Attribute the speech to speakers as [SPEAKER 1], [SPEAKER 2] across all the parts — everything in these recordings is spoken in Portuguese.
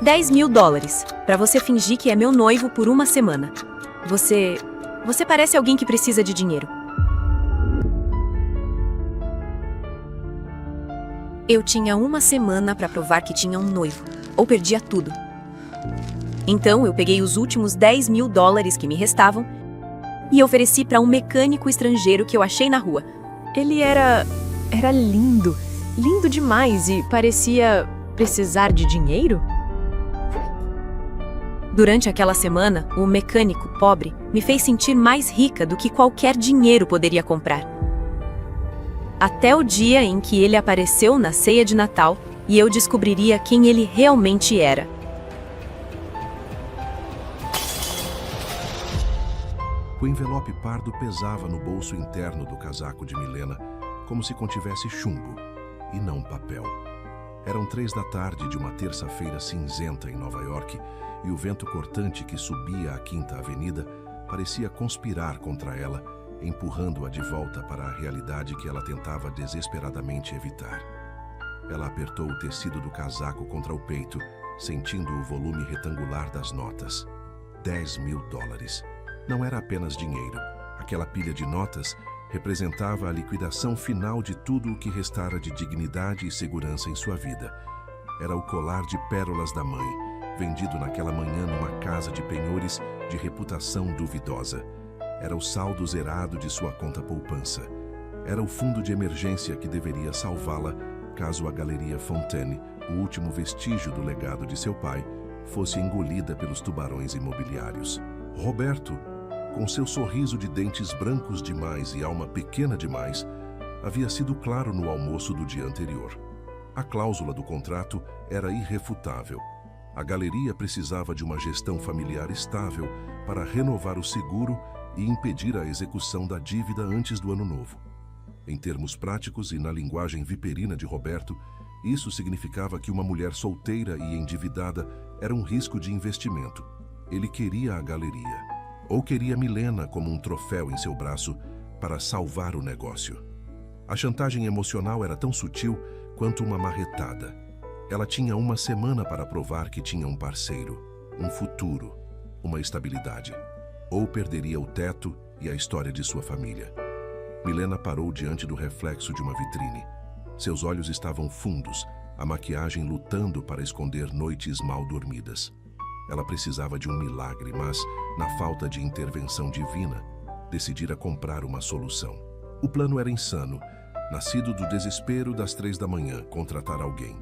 [SPEAKER 1] US$ 10.000, pra você fingir que é meu noivo por uma semana. Você parece alguém que precisa de dinheiro. Eu tinha uma semana pra provar que tinha um noivo, ou perdia tudo. Então eu peguei os últimos US$ 10.000 que me restavam e ofereci pra um mecânico estrangeiro que eu achei na rua. Ele era lindo, lindo demais e parecia precisar de dinheiro. Durante aquela semana, o mecânico pobre me fez sentir mais rica do que qualquer dinheiro poderia comprar. Até o dia em que ele apareceu na ceia de Natal e eu descobriria quem ele realmente era.
[SPEAKER 2] O envelope pardo pesava no bolso interno do casaco de Milena, como se contivesse chumbo, e não papel. Eram 3 da tarde de uma terça-feira cinzenta em Nova York, e o vento cortante que subia a Quinta Avenida parecia conspirar contra ela, empurrando-a de volta para a realidade que ela tentava desesperadamente evitar. Ela apertou o tecido do casaco contra o peito, sentindo o volume retangular das notas. US$ 10.000. Não era apenas dinheiro. Aquela pilha de notas representava a liquidação final de tudo o que restara de dignidade e segurança em sua vida. Era o colar de pérolas da mãe, vendido naquela manhã numa casa de penhores de reputação duvidosa. Era o saldo zerado de sua conta poupança. Era o fundo de emergência que deveria salvá-la caso a Galeria Fontaine, o último vestígio do legado de seu pai, fosse engolida pelos tubarões imobiliários. Roberto, com seu sorriso de dentes brancos demais e alma pequena demais, havia sido claro no almoço do dia anterior. A cláusula do contrato era irrefutável. A galeria precisava de uma gestão familiar estável para renovar o seguro e impedir a execução da dívida antes do ano novo. Em termos práticos e na linguagem viperina de Roberto, isso significava que uma mulher solteira e endividada era um risco de investimento. Ele queria a galeria, ou queria Milena como um troféu em seu braço para salvar o negócio. A chantagem emocional era tão sutil quanto uma marretada. Ela tinha uma semana para provar que tinha um parceiro, um futuro, uma estabilidade. Ou perderia o teto e a história de sua família. Milena parou diante do reflexo de uma vitrine. Seus olhos estavam fundos, a maquiagem lutando para esconder noites mal dormidas. Ela precisava de um milagre, mas, na falta de intervenção divina, decidira comprar uma solução. O plano era insano, nascido do desespero das 3 da manhã, contratar alguém.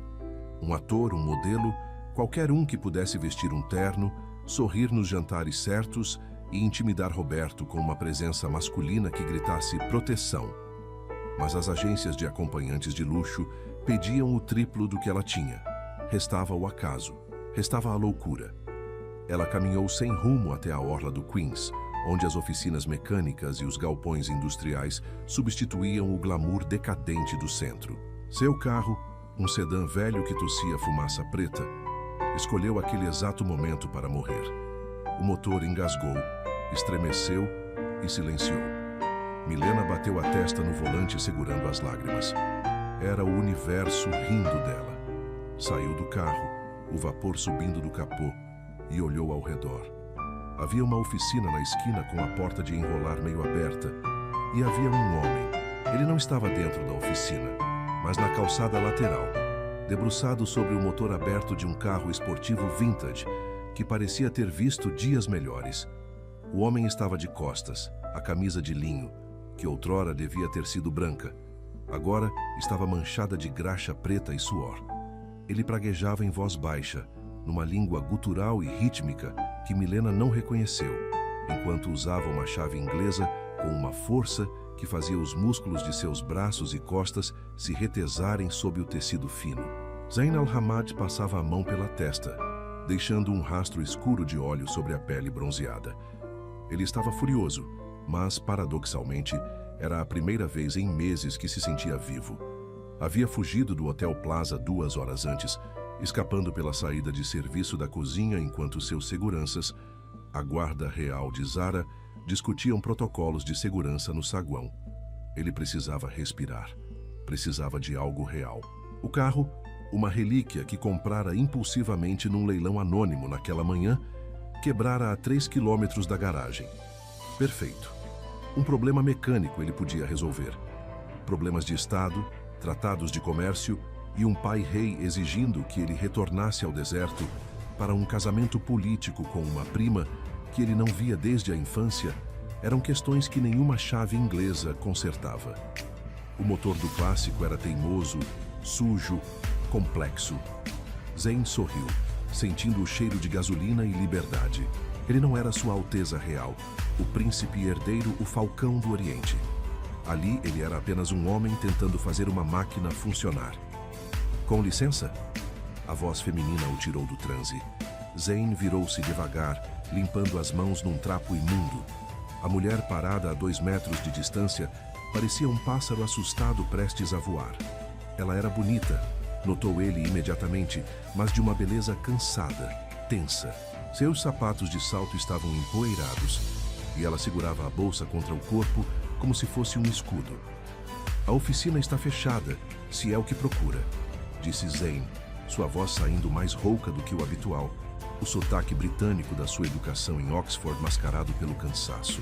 [SPEAKER 2] Um ator, um modelo, qualquer um que pudesse vestir um terno, sorrir nos jantares certos e intimidar Roberto com uma presença masculina que gritasse proteção. Mas as agências de acompanhantes de luxo pediam o triplo do que ela tinha. Restava o acaso, restava a loucura. Ela caminhou sem rumo até a orla do Queens, onde as oficinas mecânicas e os galpões industriais substituíam o glamour decadente do centro. Seu carro, um sedã velho que tossia fumaça preta, escolheu aquele exato momento para morrer. O motor engasgou, estremeceu e silenciou. Milena bateu a testa no volante segurando as lágrimas. Era o universo rindo dela. Saiu do carro, o vapor subindo do capô, e olhou ao redor. Havia uma oficina na esquina com a porta de enrolar meio aberta, e havia um homem. Ele não estava dentro da oficina, mas na calçada lateral, debruçado sobre o motor aberto de um carro esportivo vintage, que parecia ter visto dias melhores. O homem estava de costas, a camisa de linho, que outrora devia ter sido branca, agora estava manchada de graxa preta e suor. Ele praguejava em voz baixa, numa língua gutural e rítmica que Milena não reconheceu, enquanto usava uma chave inglesa com uma força que fazia os músculos de seus braços e costas se retesarem sob o tecido fino. Zain al-Hamad passava a mão pela testa, deixando um rastro escuro de óleo sobre a pele bronzeada. Ele estava furioso, mas, paradoxalmente, era a primeira vez em meses que se sentia vivo. Havia fugido do Hotel Plaza 2 horas antes, escapando pela saída de serviço da cozinha enquanto seus seguranças, a guarda real de Zara, discutiam protocolos de segurança no saguão. Ele precisava respirar. Precisava de algo real. O carro, Uma relíquia que comprara impulsivamente num leilão anônimo naquela manhã, quebrara a 3 quilômetros da garagem. Perfeito. Um problema mecânico ele podia resolver. Problemas de Estado, tratados de comércio e um pai-rei exigindo que ele retornasse ao deserto para um casamento político com uma prima que ele não via desde a infância, eram questões que nenhuma chave inglesa consertava. O motor do clássico era teimoso, sujo, complexo. Zane sorriu, sentindo o cheiro de gasolina e liberdade. Ele não era Sua Alteza Real, o príncipe herdeiro, o Falcão do Oriente. Ali ele era apenas um homem tentando fazer uma máquina funcionar. Com licença? A voz feminina o tirou do transe. Zane virou-se devagar, limpando as mãos num trapo imundo. A mulher parada a 2 metros de distância parecia um pássaro assustado prestes a voar. Ela era bonita, notou ele imediatamente, mas de uma beleza cansada, tensa. Seus sapatos de salto estavam empoeirados e ela segurava a bolsa contra o corpo como se fosse um escudo. A oficina está fechada, se é o que procura, disse Zane, sua voz saindo mais rouca do que o habitual, o sotaque britânico da sua educação em Oxford mascarado pelo cansaço.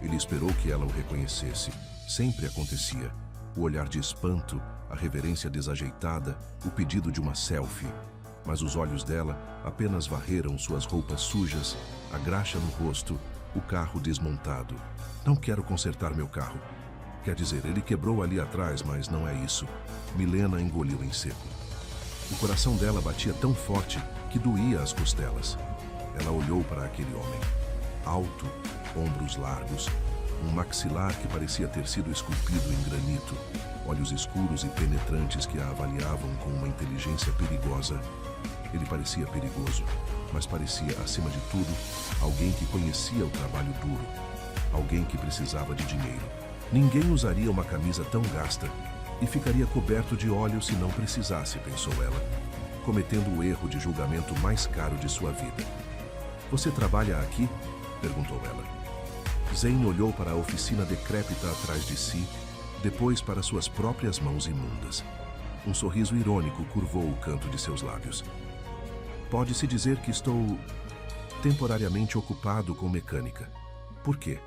[SPEAKER 2] Ele esperou que ela o reconhecesse. Sempre acontecia. O olhar de espanto, a reverência desajeitada, o pedido de uma selfie. Mas os olhos dela apenas varreram suas roupas sujas, a graxa no rosto, o carro desmontado. Não quero consertar meu carro. Quer dizer, ele quebrou ali atrás, mas não é isso. Milena engoliu em seco. O coração dela batia tão forte que doía as costelas. Ela olhou para aquele homem. Alto, ombros largos, um maxilar que parecia ter sido esculpido em granito, olhos escuros e penetrantes que a avaliavam com uma inteligência perigosa. Ele parecia perigoso, mas parecia, acima de tudo, alguém que conhecia o trabalho duro, alguém que precisava de dinheiro. Ninguém usaria uma camisa tão gasta e ficaria coberto de óleo se não precisasse, pensou ela, cometendo o erro de julgamento mais caro de sua vida. Você trabalha aqui? Perguntou ela. Zane olhou para a oficina decrépita atrás de si, depois para suas próprias mãos imundas. Um sorriso irônico curvou o canto de seus lábios. Pode-se dizer que estou temporariamente ocupado com mecânica. Por quê?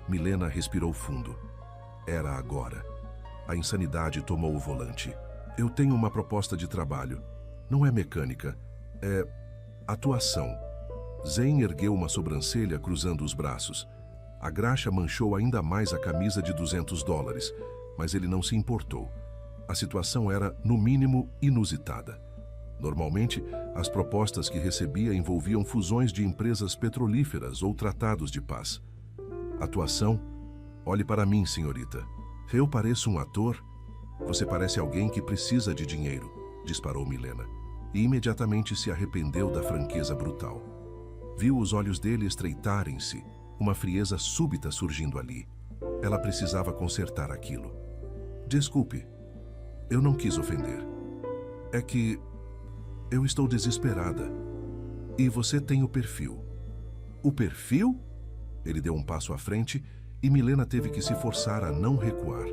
[SPEAKER 2] Milena respirou fundo. Era agora. A insanidade tomou o volante. Eu tenho uma proposta de trabalho. Não é mecânica, é atuação. Zane ergueu uma sobrancelha cruzando os braços. A graxa manchou ainda mais a camisa de $200, mas ele não se importou. A situação era, no mínimo, inusitada. Normalmente, as propostas que recebia envolviam fusões de empresas petrolíferas ou tratados de paz. Atuação? Olhe para mim, senhorita. Eu pareço um ator? Você parece alguém que precisa de dinheiro, disparou Milena, e imediatamente se arrependeu da franqueza brutal. Viu os olhos dele estreitarem-se, uma frieza súbita surgindo ali. Ela precisava consertar aquilo. Desculpe, eu não quis ofender. É que eu estou desesperada. E você tem o perfil. O perfil? Ele deu um passo à frente e Milena teve que se forçar a não recuar.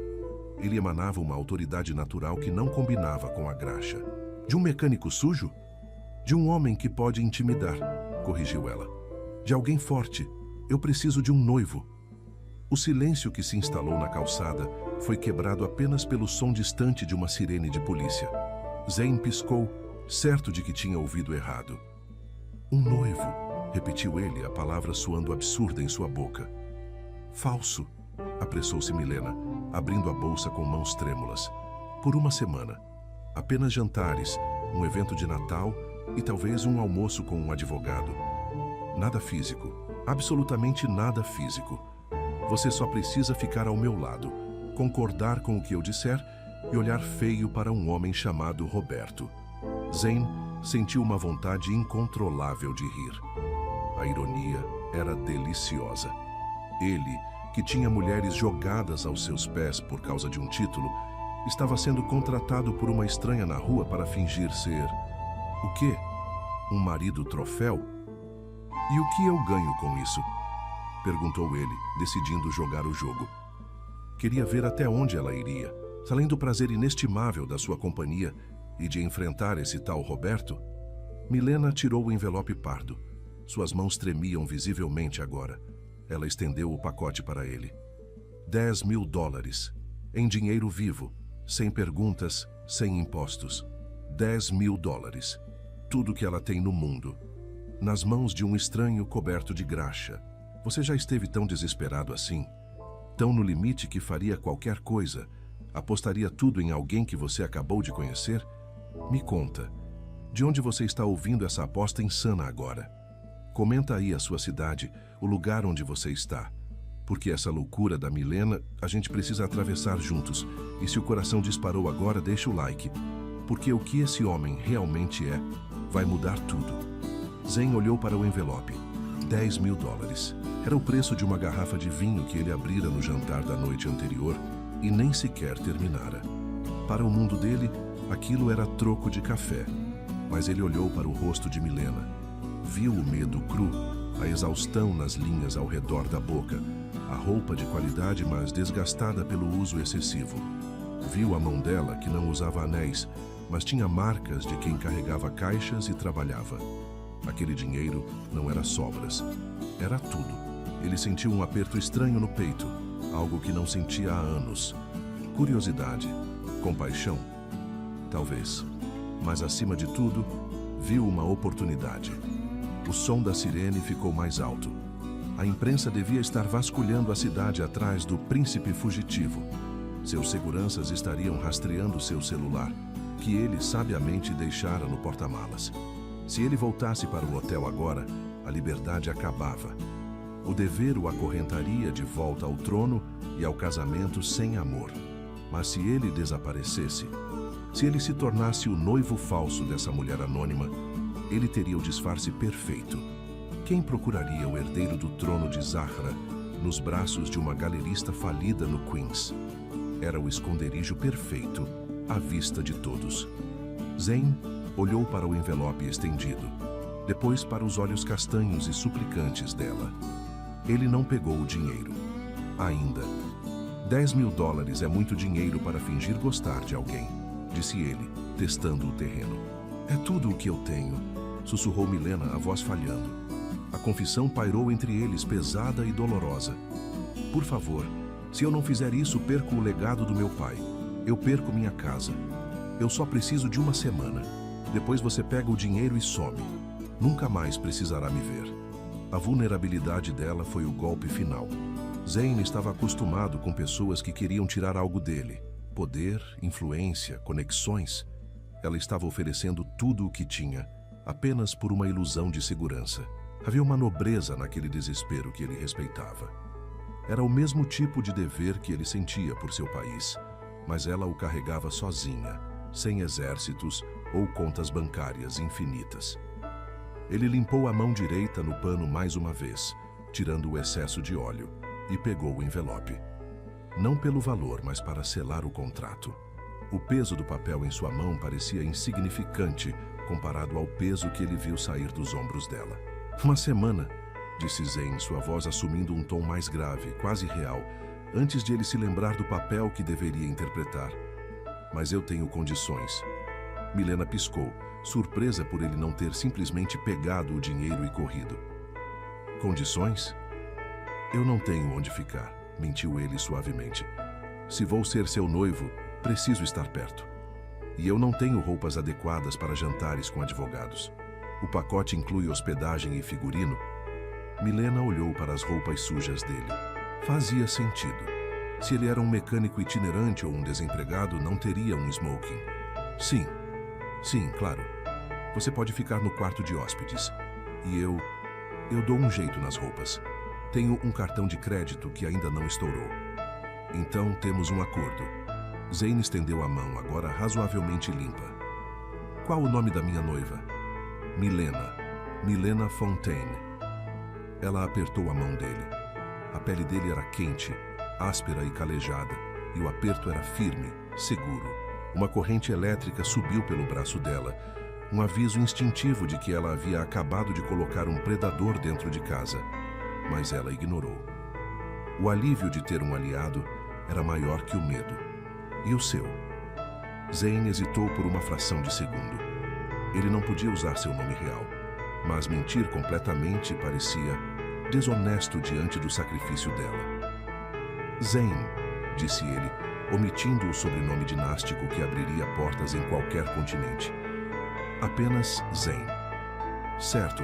[SPEAKER 2] Ele emanava uma autoridade natural que não combinava com a graxa. De um mecânico sujo? De um homem que pode intimidar, corrigiu ela. De alguém forte. Eu preciso de um noivo. O silêncio que se instalou na calçada foi quebrado apenas pelo som distante de uma sirene de polícia. Zane piscou, certo de que tinha ouvido errado. Um noivo, repetiu ele, a palavra soando absurda em sua boca. Falso, apressou-se Milena, abrindo a bolsa com mãos trêmulas. Por uma semana. Apenas jantares, um evento de Natal e talvez um almoço com um advogado. Nada físico, absolutamente nada físico. Você só precisa ficar ao meu lado, concordar com o que eu disser e olhar feio para um homem chamado Roberto. Zane sentiu uma vontade incontrolável de rir. A ironia era deliciosa. Ele, que tinha mulheres jogadas aos seus pés por causa de um título, estava sendo contratado por uma estranha na rua para fingir ser... O quê? Um marido troféu? E o que eu ganho com isso? Perguntou ele, decidindo jogar o jogo. Queria ver até onde ela iria. Além do prazer inestimável da sua companhia, e de enfrentar esse tal Roberto? Milena tirou o envelope pardo. Suas mãos tremiam visivelmente agora. Ela estendeu o pacote para ele. 10 mil dólares, em dinheiro vivo, sem perguntas, sem impostos. 10 mil dólares. Tudo que ela tem no mundo. Nas mãos de um estranho coberto de graxa. Você já esteve tão desesperado assim? Tão no limite que faria qualquer coisa? Apostaria tudo em alguém que você acabou de conhecer? Me conta, de onde você está ouvindo essa aposta insana agora? Comenta aí a sua cidade, o lugar onde você está. Porque essa loucura da Milena, a gente precisa atravessar juntos. E se o coração disparou agora, deixa o like. Porque o que esse homem realmente é, vai mudar tudo. Zen olhou para o envelope. 10 mil dólares. Era o preço de uma garrafa de vinho que ele abrira no jantar da noite anterior e nem sequer terminara. Para o mundo dele, aquilo era troco de café. Mas ele olhou para o rosto de Milena. Viu o medo cru, a exaustão nas linhas ao redor da boca, a roupa de qualidade, mas desgastada pelo uso excessivo. Viu a mão dela, que não usava anéis, mas tinha marcas de quem carregava caixas e trabalhava. Aquele dinheiro não era sobras, era tudo. Ele sentiu um aperto estranho no peito, algo que não sentia há anos. Curiosidade, compaixão, talvez. Mas acima de tudo, viu uma oportunidade. O som da sirene ficou mais alto. A imprensa devia estar vasculhando a cidade atrás do príncipe fugitivo. Seus seguranças estariam rastreando seu celular, que ele sabiamente deixara no porta-malas. Se ele voltasse para o hotel agora, a liberdade acabava. O dever o acorrentaria de volta ao trono e ao casamento sem amor. Mas se ele desaparecesse, se ele se tornasse o noivo falso dessa mulher anônima, ele teria o disfarce perfeito. Quem procuraria o herdeiro do trono de Zahra nos braços de uma galerista falida no Queens? Era o esconderijo perfeito, à vista de todos. Zen olhou para o envelope estendido, depois para os olhos castanhos e suplicantes dela. Ele não pegou o dinheiro. Ainda. 10 mil dólares é muito dinheiro para fingir gostar de alguém, disse ele, testando o terreno. É tudo o que eu tenho, sussurrou Milena, a voz falhando. A confissão pairou entre eles, pesada e dolorosa. Por favor, se eu não fizer isso, perco o legado do meu pai. Eu perco minha casa. Eu só preciso de uma semana. Depois você pega o dinheiro e some. Nunca mais precisará me ver. A vulnerabilidade dela foi o golpe final. Zane estava acostumado com pessoas que queriam tirar algo dele. Poder, influência, conexões. Ela estava oferecendo tudo o que tinha, apenas por uma ilusão de segurança. Havia uma nobreza naquele desespero que ele respeitava. Era o mesmo tipo de dever que ele sentia por seu país, mas ela o carregava sozinha, sem exércitos ou contas bancárias infinitas. Ele limpou a mão direita no pano mais uma vez, tirando o excesso de óleo, e pegou o envelope. Não pelo valor, mas para selar o contrato. O peso do papel em sua mão parecia insignificante comparado ao peso que ele viu sair dos ombros dela. Uma semana, disse Zen, sua voz assumindo um tom mais grave, quase real, antes de ele se lembrar do papel que deveria interpretar. Mas eu tenho condições. Milena piscou, surpresa por ele não ter simplesmente pegado o dinheiro e corrido. Condições? Eu não tenho onde ficar, mentiu ele suavemente. Se vou ser seu noivo, preciso estar perto. E eu não tenho roupas adequadas para jantares com advogados. O pacote inclui hospedagem e figurino. Milena olhou para as roupas sujas dele. Fazia sentido. Se ele era um mecânico itinerante ou um desempregado, não teria um smoking. Sim, claro. Você pode ficar no quarto de hóspedes. E eu dou um jeito nas roupas. Tenho um cartão de crédito que ainda não estourou. Então temos um acordo. Zane estendeu a mão, agora razoavelmente limpa. Qual o nome da minha noiva? Milena Fontaine. Ela apertou a mão dele. A pele dele era quente, áspera e calejada, e o aperto era firme, seguro. Uma corrente elétrica subiu pelo braço dela, um aviso instintivo de que ela havia acabado de colocar um predador dentro de casa. Mas ela ignorou. O alívio de ter um aliado era maior que o medo. E o seu? Zane hesitou por uma fração de segundo. Ele não podia usar seu nome real, mas mentir completamente parecia desonesto diante do sacrifício dela. Zane, disse ele, omitindo o sobrenome dinástico que abriria portas em qualquer continente. Apenas Zane. Certo,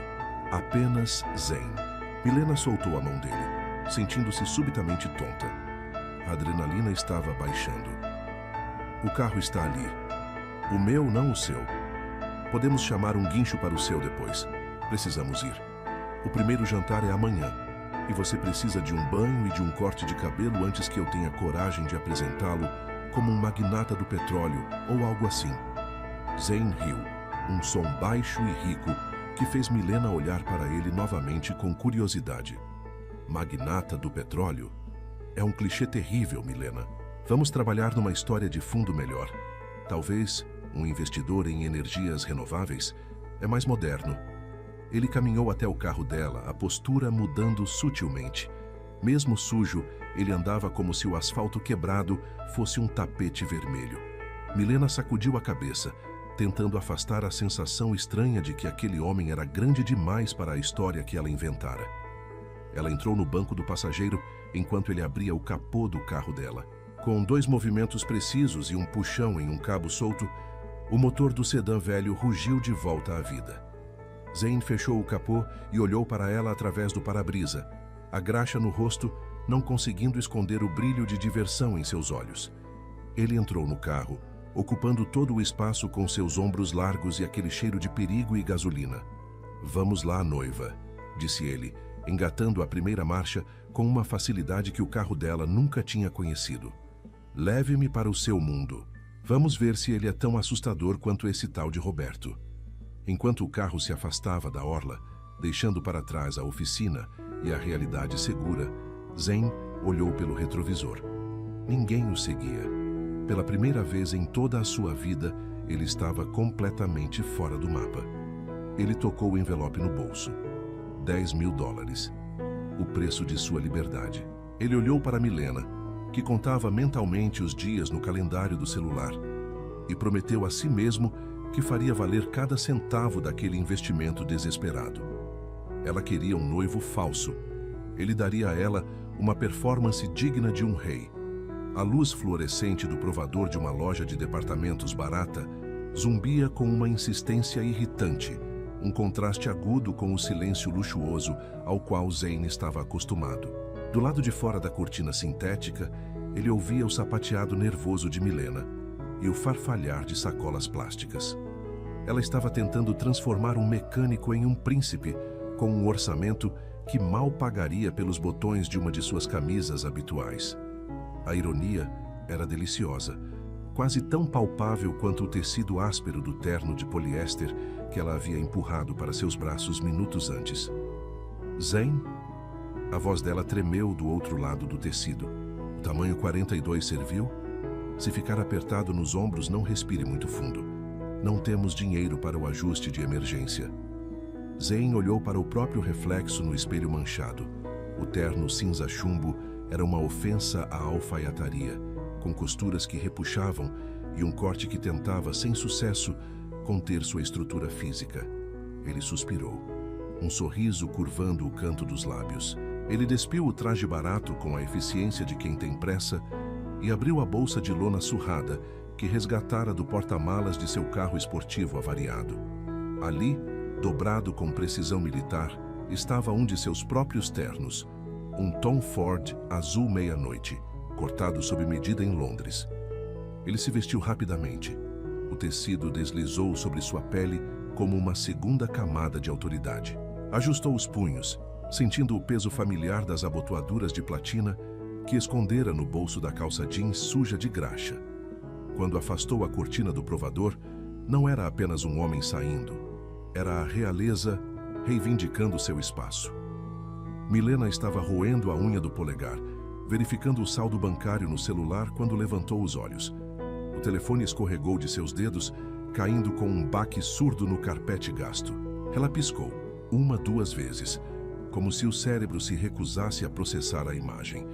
[SPEAKER 2] apenas Zane. Milena soltou a mão dele, sentindo-se subitamente tonta. A adrenalina estava baixando. O carro está ali. O meu, não o seu. Podemos chamar um guincho para o seu depois. Precisamos ir. O primeiro jantar é amanhã, e você precisa de um banho e de um corte de cabelo antes que eu tenha coragem de apresentá-lo como um magnata do petróleo ou algo assim. Zane riu, um som baixo e rico que fez Milena olhar para ele novamente com curiosidade. Magnata do petróleo? É um clichê terrível, Milena. Vamos trabalhar numa história de fundo melhor. Talvez um investidor em energias renováveis é mais moderno. Ele caminhou até o carro dela, a postura mudando sutilmente. Mesmo sujo, ele andava como se o asfalto quebrado fosse um tapete vermelho. Milena sacudiu a cabeça, tentando afastar a sensação estranha de que aquele homem era grande demais para a história que ela inventara. Ela entrou no banco do passageiro enquanto ele abria o capô do carro dela. Com 2 movimentos precisos e um puxão em um cabo solto, o motor do sedã velho rugiu de volta à vida. Zane fechou o capô e olhou para ela através do para-brisa, a graxa no rosto, não conseguindo esconder o brilho de diversão em seus olhos. Ele entrou no carro, ocupando todo o espaço com seus ombros largos e aquele cheiro de perigo e gasolina. "Vamos lá, noiva", disse ele, engatando a primeira marcha com uma facilidade que o carro dela nunca tinha conhecido. "Leve-me para o seu mundo. Vamos ver se ele é tão assustador quanto esse tal de Roberto." Enquanto o carro se afastava da orla, deixando para trás a oficina e a realidade segura, Zane olhou pelo retrovisor. Ninguém o seguia. Pela primeira vez em toda a sua vida, ele estava completamente fora do mapa. Ele tocou o envelope no bolso. $10.000. O preço de sua liberdade. Ele olhou para Milena, que contava mentalmente os dias no calendário do celular, e prometeu a si mesmo que faria valer cada centavo daquele investimento desesperado. Ela queria um noivo falso. Ele daria a ela uma performance digna de um rei. A luz fluorescente do provador de uma loja de departamentos barata zumbia com uma insistência irritante, um contraste agudo com o silêncio luxuoso ao qual Zane estava acostumado. Do lado de fora da cortina sintética, ele ouvia o sapateado nervoso de Milena e o farfalhar de sacolas plásticas. Ela estava tentando transformar um mecânico em um príncipe, com um orçamento que mal pagaria pelos botões de uma de suas camisas habituais. A ironia era deliciosa, quase tão palpável quanto o tecido áspero do terno de poliéster que ela havia empurrado para seus braços minutos antes. "Zane?" A voz dela tremeu do outro lado do tecido. "O tamanho 42 serviu? Se ficar apertado nos ombros, não respire muito fundo. Não temos dinheiro para o ajuste de emergência." Zane olhou para o próprio reflexo no espelho manchado. O terno cinza chumbo era uma ofensa à alfaiataria, com costuras que repuxavam e um corte que tentava, sem sucesso, conter sua estrutura física. Ele suspirou, um sorriso curvando o canto dos lábios. Ele despiu o traje barato com a eficiência de quem tem pressa e abriu a bolsa de lona surrada que resgatara do porta-malas de seu carro esportivo avariado. Ali, dobrado com precisão militar, estava um de seus próprios ternos, um Tom Ford azul meia-noite, cortado sob medida em Londres. Ele se vestiu rapidamente. O tecido deslizou sobre sua pele como uma segunda camada de autoridade. Ajustou os punhos, sentindo o peso familiar das abotoaduras de platina que escondera no bolso da calça jeans suja de graxa. Quando afastou a cortina do provador, não era apenas um homem saindo, era a realeza reivindicando seu espaço. Milena estava roendo a unha do polegar, verificando o saldo bancário no celular quando levantou os olhos. O telefone escorregou de seus dedos, caindo com um baque surdo no carpete gasto. Ela piscou, 1, 2 vezes, como se o cérebro se recusasse a processar a imagem.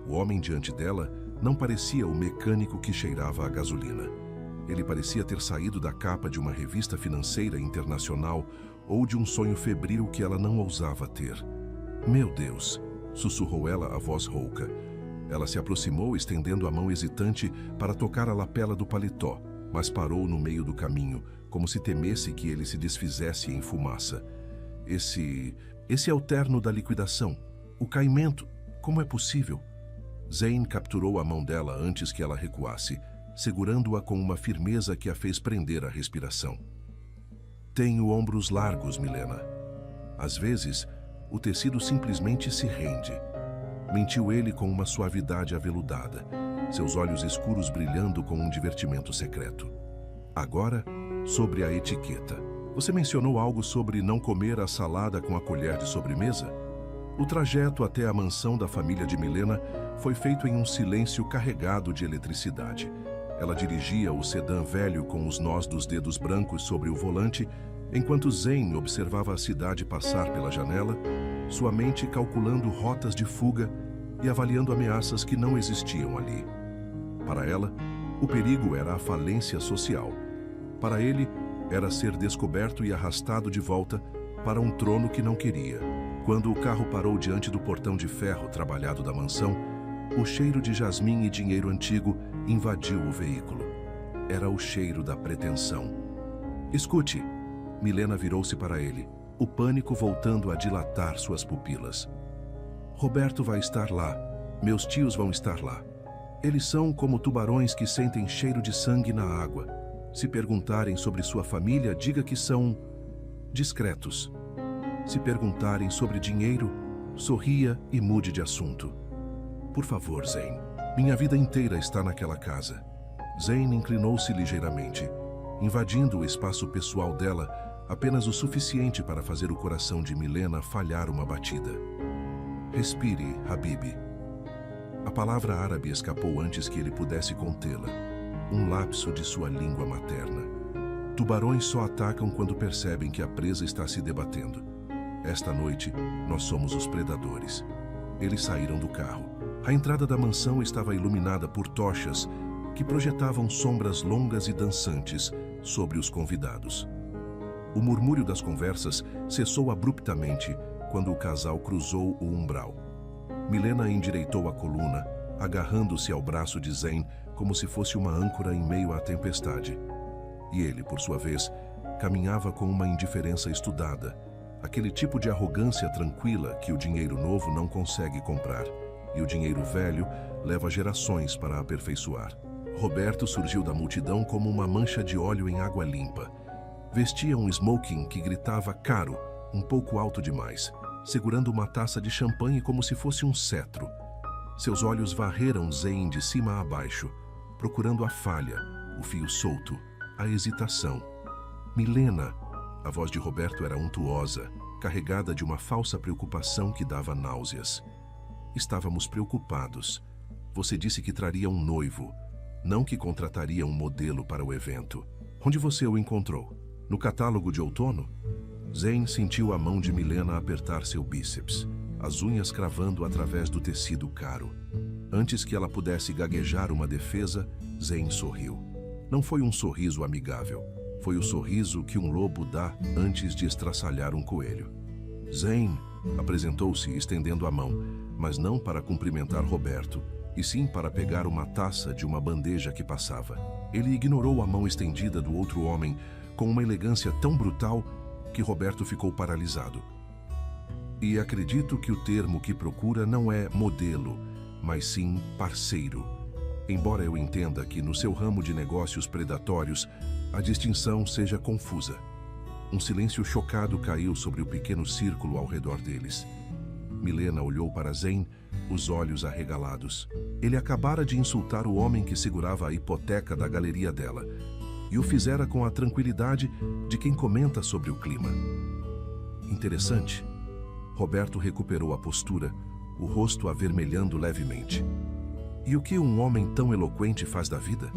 [SPEAKER 2] O homem diante dela não parecia o mecânico que cheirava a gasolina. Ele parecia ter saído da capa de uma revista financeira internacional ou de um sonho febril que ela não ousava ter. Meu Deus! Sussurrou ela a voz rouca. Ela se aproximou, estendendo a mão hesitante para tocar a lapela do paletó, mas parou no meio do caminho, como se temesse que ele se desfizesse em fumaça. Esse é o terno da liquidação. O caimento. Como é possível? Zane capturou a mão dela antes que ela recuasse, segurando-a com uma firmeza que a fez prender a respiração. Tenho ombros largos, Milena. Às vezes, o tecido simplesmente se rende. Mentiu ele com uma suavidade aveludada, seus olhos escuros brilhando com um divertimento secreto. Agora, sobre a etiqueta. Você mencionou algo sobre não comer a salada com a colher de sobremesa? O trajeto até a mansão da família de Milena foi feito em um silêncio carregado de eletricidade. Ela dirigia o sedã velho com os nós dos dedos brancos sobre o volante, enquanto Zane observava a cidade passar pela janela, sua mente calculando rotas de fuga e avaliando ameaças que não existiam ali. Para ela, o perigo era a falência social. Para ele, era ser descoberto e arrastado de volta para um trono que não queria. Quando o carro parou diante do portão de ferro trabalhado da mansão, o cheiro de jasmim e dinheiro antigo invadiu o veículo. Era o cheiro da pretensão. Escute! Milena virou-se para ele, o pânico voltando a dilatar suas pupilas. Roberto vai estar lá. Meus tios vão estar lá. Eles são como tubarões que sentem cheiro de sangue na água. Se perguntarem sobre sua família, diga que são discretos. Se perguntarem sobre dinheiro, sorria e mude de assunto. Por favor, Zane. Minha vida inteira está naquela casa. Zane inclinou-se ligeiramente, invadindo o espaço pessoal dela apenas o suficiente para fazer o coração de Milena falhar uma batida. Respire, Habibi. A palavra árabe escapou antes que ele pudesse contê-la. Um lapso de sua língua materna. Tubarões só atacam quando percebem que a presa está se debatendo. Esta noite, nós somos os predadores. Eles saíram do carro. A entrada da mansão estava iluminada por tochas que projetavam sombras longas e dançantes sobre os convidados. O murmúrio das conversas cessou abruptamente quando o casal cruzou o umbral. Milena endireitou a coluna, agarrando-se ao braço de Zane como se fosse uma âncora em meio à tempestade. E ele, por sua vez, caminhava com uma indiferença estudada, aquele tipo de arrogância tranquila que o dinheiro novo não consegue comprar, e o dinheiro velho leva gerações para aperfeiçoar. Roberto surgiu da multidão como uma mancha de óleo em água limpa. Vestia um smoking que gritava caro, um pouco alto demais, segurando uma taça de champanhe como se fosse um cetro. Seus olhos varreram Zane de cima a baixo, procurando a falha, o fio solto, a hesitação. Milena! A voz de Roberto era untuosa, carregada de uma falsa preocupação que dava náuseas. Estávamos preocupados. Você disse que traria um noivo, não que contrataria um modelo para o evento. Onde você o encontrou? No catálogo de outono? Zane sentiu a mão de Milena apertar seu bíceps, as unhas cravando através do tecido caro. Antes que ela pudesse gaguejar uma defesa, Zane sorriu. Não foi um sorriso amigável. Foi o sorriso que um lobo dá antes de estraçalhar um coelho. Zane apresentou-se estendendo a mão, mas não para cumprimentar Roberto, e sim para pegar uma taça de uma bandeja que passava. Ele ignorou a mão estendida do outro homem com uma elegância tão brutal que Roberto ficou paralisado. E acredito que o termo que procura não é modelo, mas sim parceiro. Embora eu entenda que no seu ramo de negócios predatórios a distinção seja confusa. Um silêncio chocado caiu sobre o pequeno círculo ao redor deles. Milena olhou para Zane, os olhos arregalados. Ele acabara de insultar o homem que segurava a hipoteca da galeria dela, e o fizera com a tranquilidade de quem comenta sobre o clima. Interessante. Roberto recuperou a postura, o rosto avermelhando levemente. E o que um homem tão eloquente faz da vida?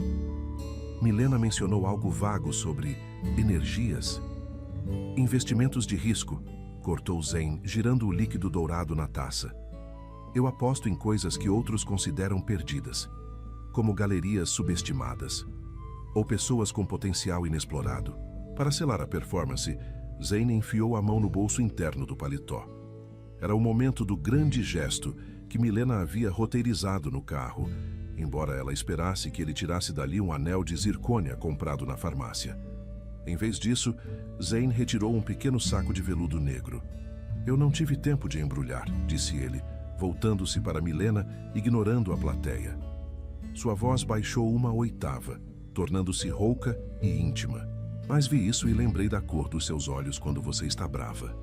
[SPEAKER 2] Milena mencionou algo vago sobre energias. Investimentos de risco, cortou Zane, girando o líquido dourado na taça. Eu aposto em coisas que outros consideram perdidas, como galerias subestimadas. ou pessoas com potencial inexplorado. Para selar a performance, Zane enfiou a mão no bolso interno do paletó. Era o momento do grande gesto que Milena havia roteirizado no carro, embora ela esperasse que ele tirasse dali um anel de zircônia comprado na farmácia. Em vez disso, Zane retirou um pequeno saco de veludo negro. "Eu não tive tempo de embrulhar", disse ele, voltando-se para Milena, ignorando a plateia. Sua voz baixou uma oitava, tornando-se rouca e íntima. "Mas vi isso e lembrei da cor dos seus olhos quando você está brava."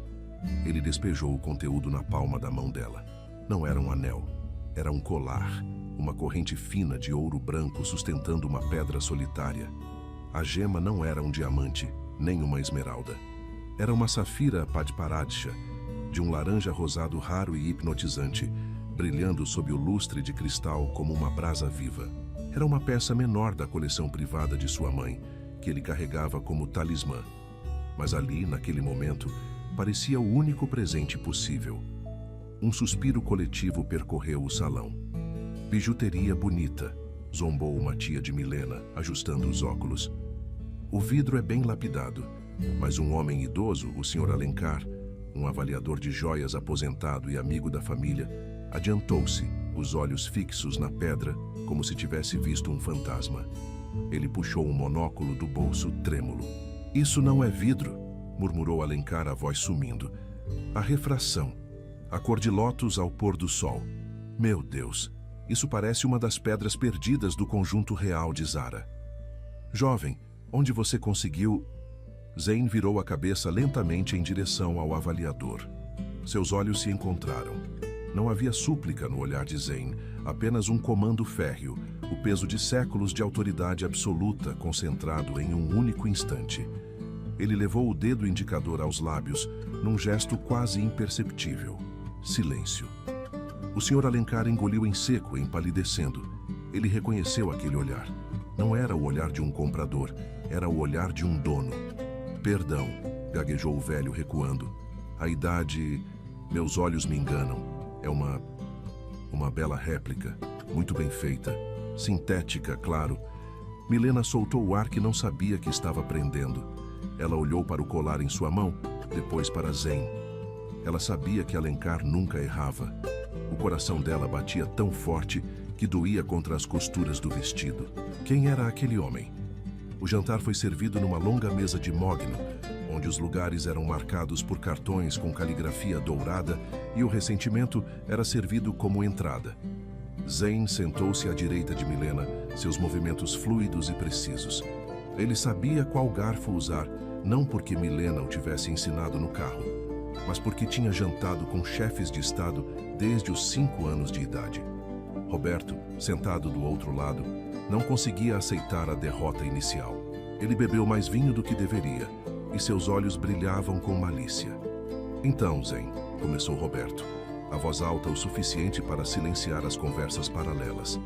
[SPEAKER 2] Ele despejou o conteúdo na palma da mão dela. Não era um anel, era um colar, uma corrente fina de ouro branco sustentando uma pedra solitária. A gema não era um diamante, nem uma esmeralda. Era uma safira padparadscha, de um laranja rosado raro e hipnotizante, brilhando sob o lustre de cristal como uma brasa viva. Era uma peça menor da coleção privada de sua mãe, que ele carregava como talismã. Mas ali, naquele momento, parecia o único presente possível. Um suspiro coletivo percorreu o salão. "Bijuteria bonita", zombou uma tia de Milena, ajustando os óculos. "O vidro é bem lapidado, mas um homem idoso, o Sr. Alencar, um avaliador de joias aposentado e amigo da família, adiantou-se, os olhos fixos na pedra, como se tivesse visto um fantasma. Ele puxou um monóculo do bolso trêmulo. "Isso não é vidro", murmurou Alencar, a voz sumindo. "A refração. A cor de lótus ao pôr do sol. Meu Deus, isso parece uma das pedras perdidas do conjunto real de Zara." "Jovem, onde você conseguiu?" Zane virou a cabeça lentamente em direção ao avaliador. Seus olhos se encontraram. Não havia súplica no olhar de Zane, apenas um comando férreo, o peso de séculos de autoridade absoluta concentrado em um único instante. Ele levou o dedo indicador aos lábios, num gesto quase imperceptível. Silêncio. O Sr. Alencar engoliu em seco, empalidecendo. Ele reconheceu aquele olhar. Não era o olhar de um comprador, era o olhar de um dono. "Perdão", gaguejou o velho, recuando. "A idade... meus olhos me enganam. É uma bela réplica, muito bem feita, sintética, claro." Milena soltou o ar que não sabia que estava prendendo. Ela olhou para o colar em sua mão, depois para Zane. Ela sabia que Alencar nunca errava. O coração dela batia tão forte que doía contra as costuras do vestido. Quem era aquele homem? O jantar foi servido numa longa mesa de mogno, onde os lugares eram marcados por cartões com caligrafia dourada e o ressentimento era servido como entrada. Zane sentou-se à direita de Milena, seus movimentos fluidos e precisos. Ele sabia qual garfo usar, não porque Milena o tivesse ensinado no carro, mas porque tinha jantado com chefes de Estado desde os 5 anos de idade. Roberto, sentado do outro lado, não conseguia aceitar a derrota inicial. Ele bebeu mais vinho do que deveria, e seus olhos brilhavam com malícia. "Então, Zane", começou Roberto, a voz alta o suficiente para silenciar as conversas paralelas.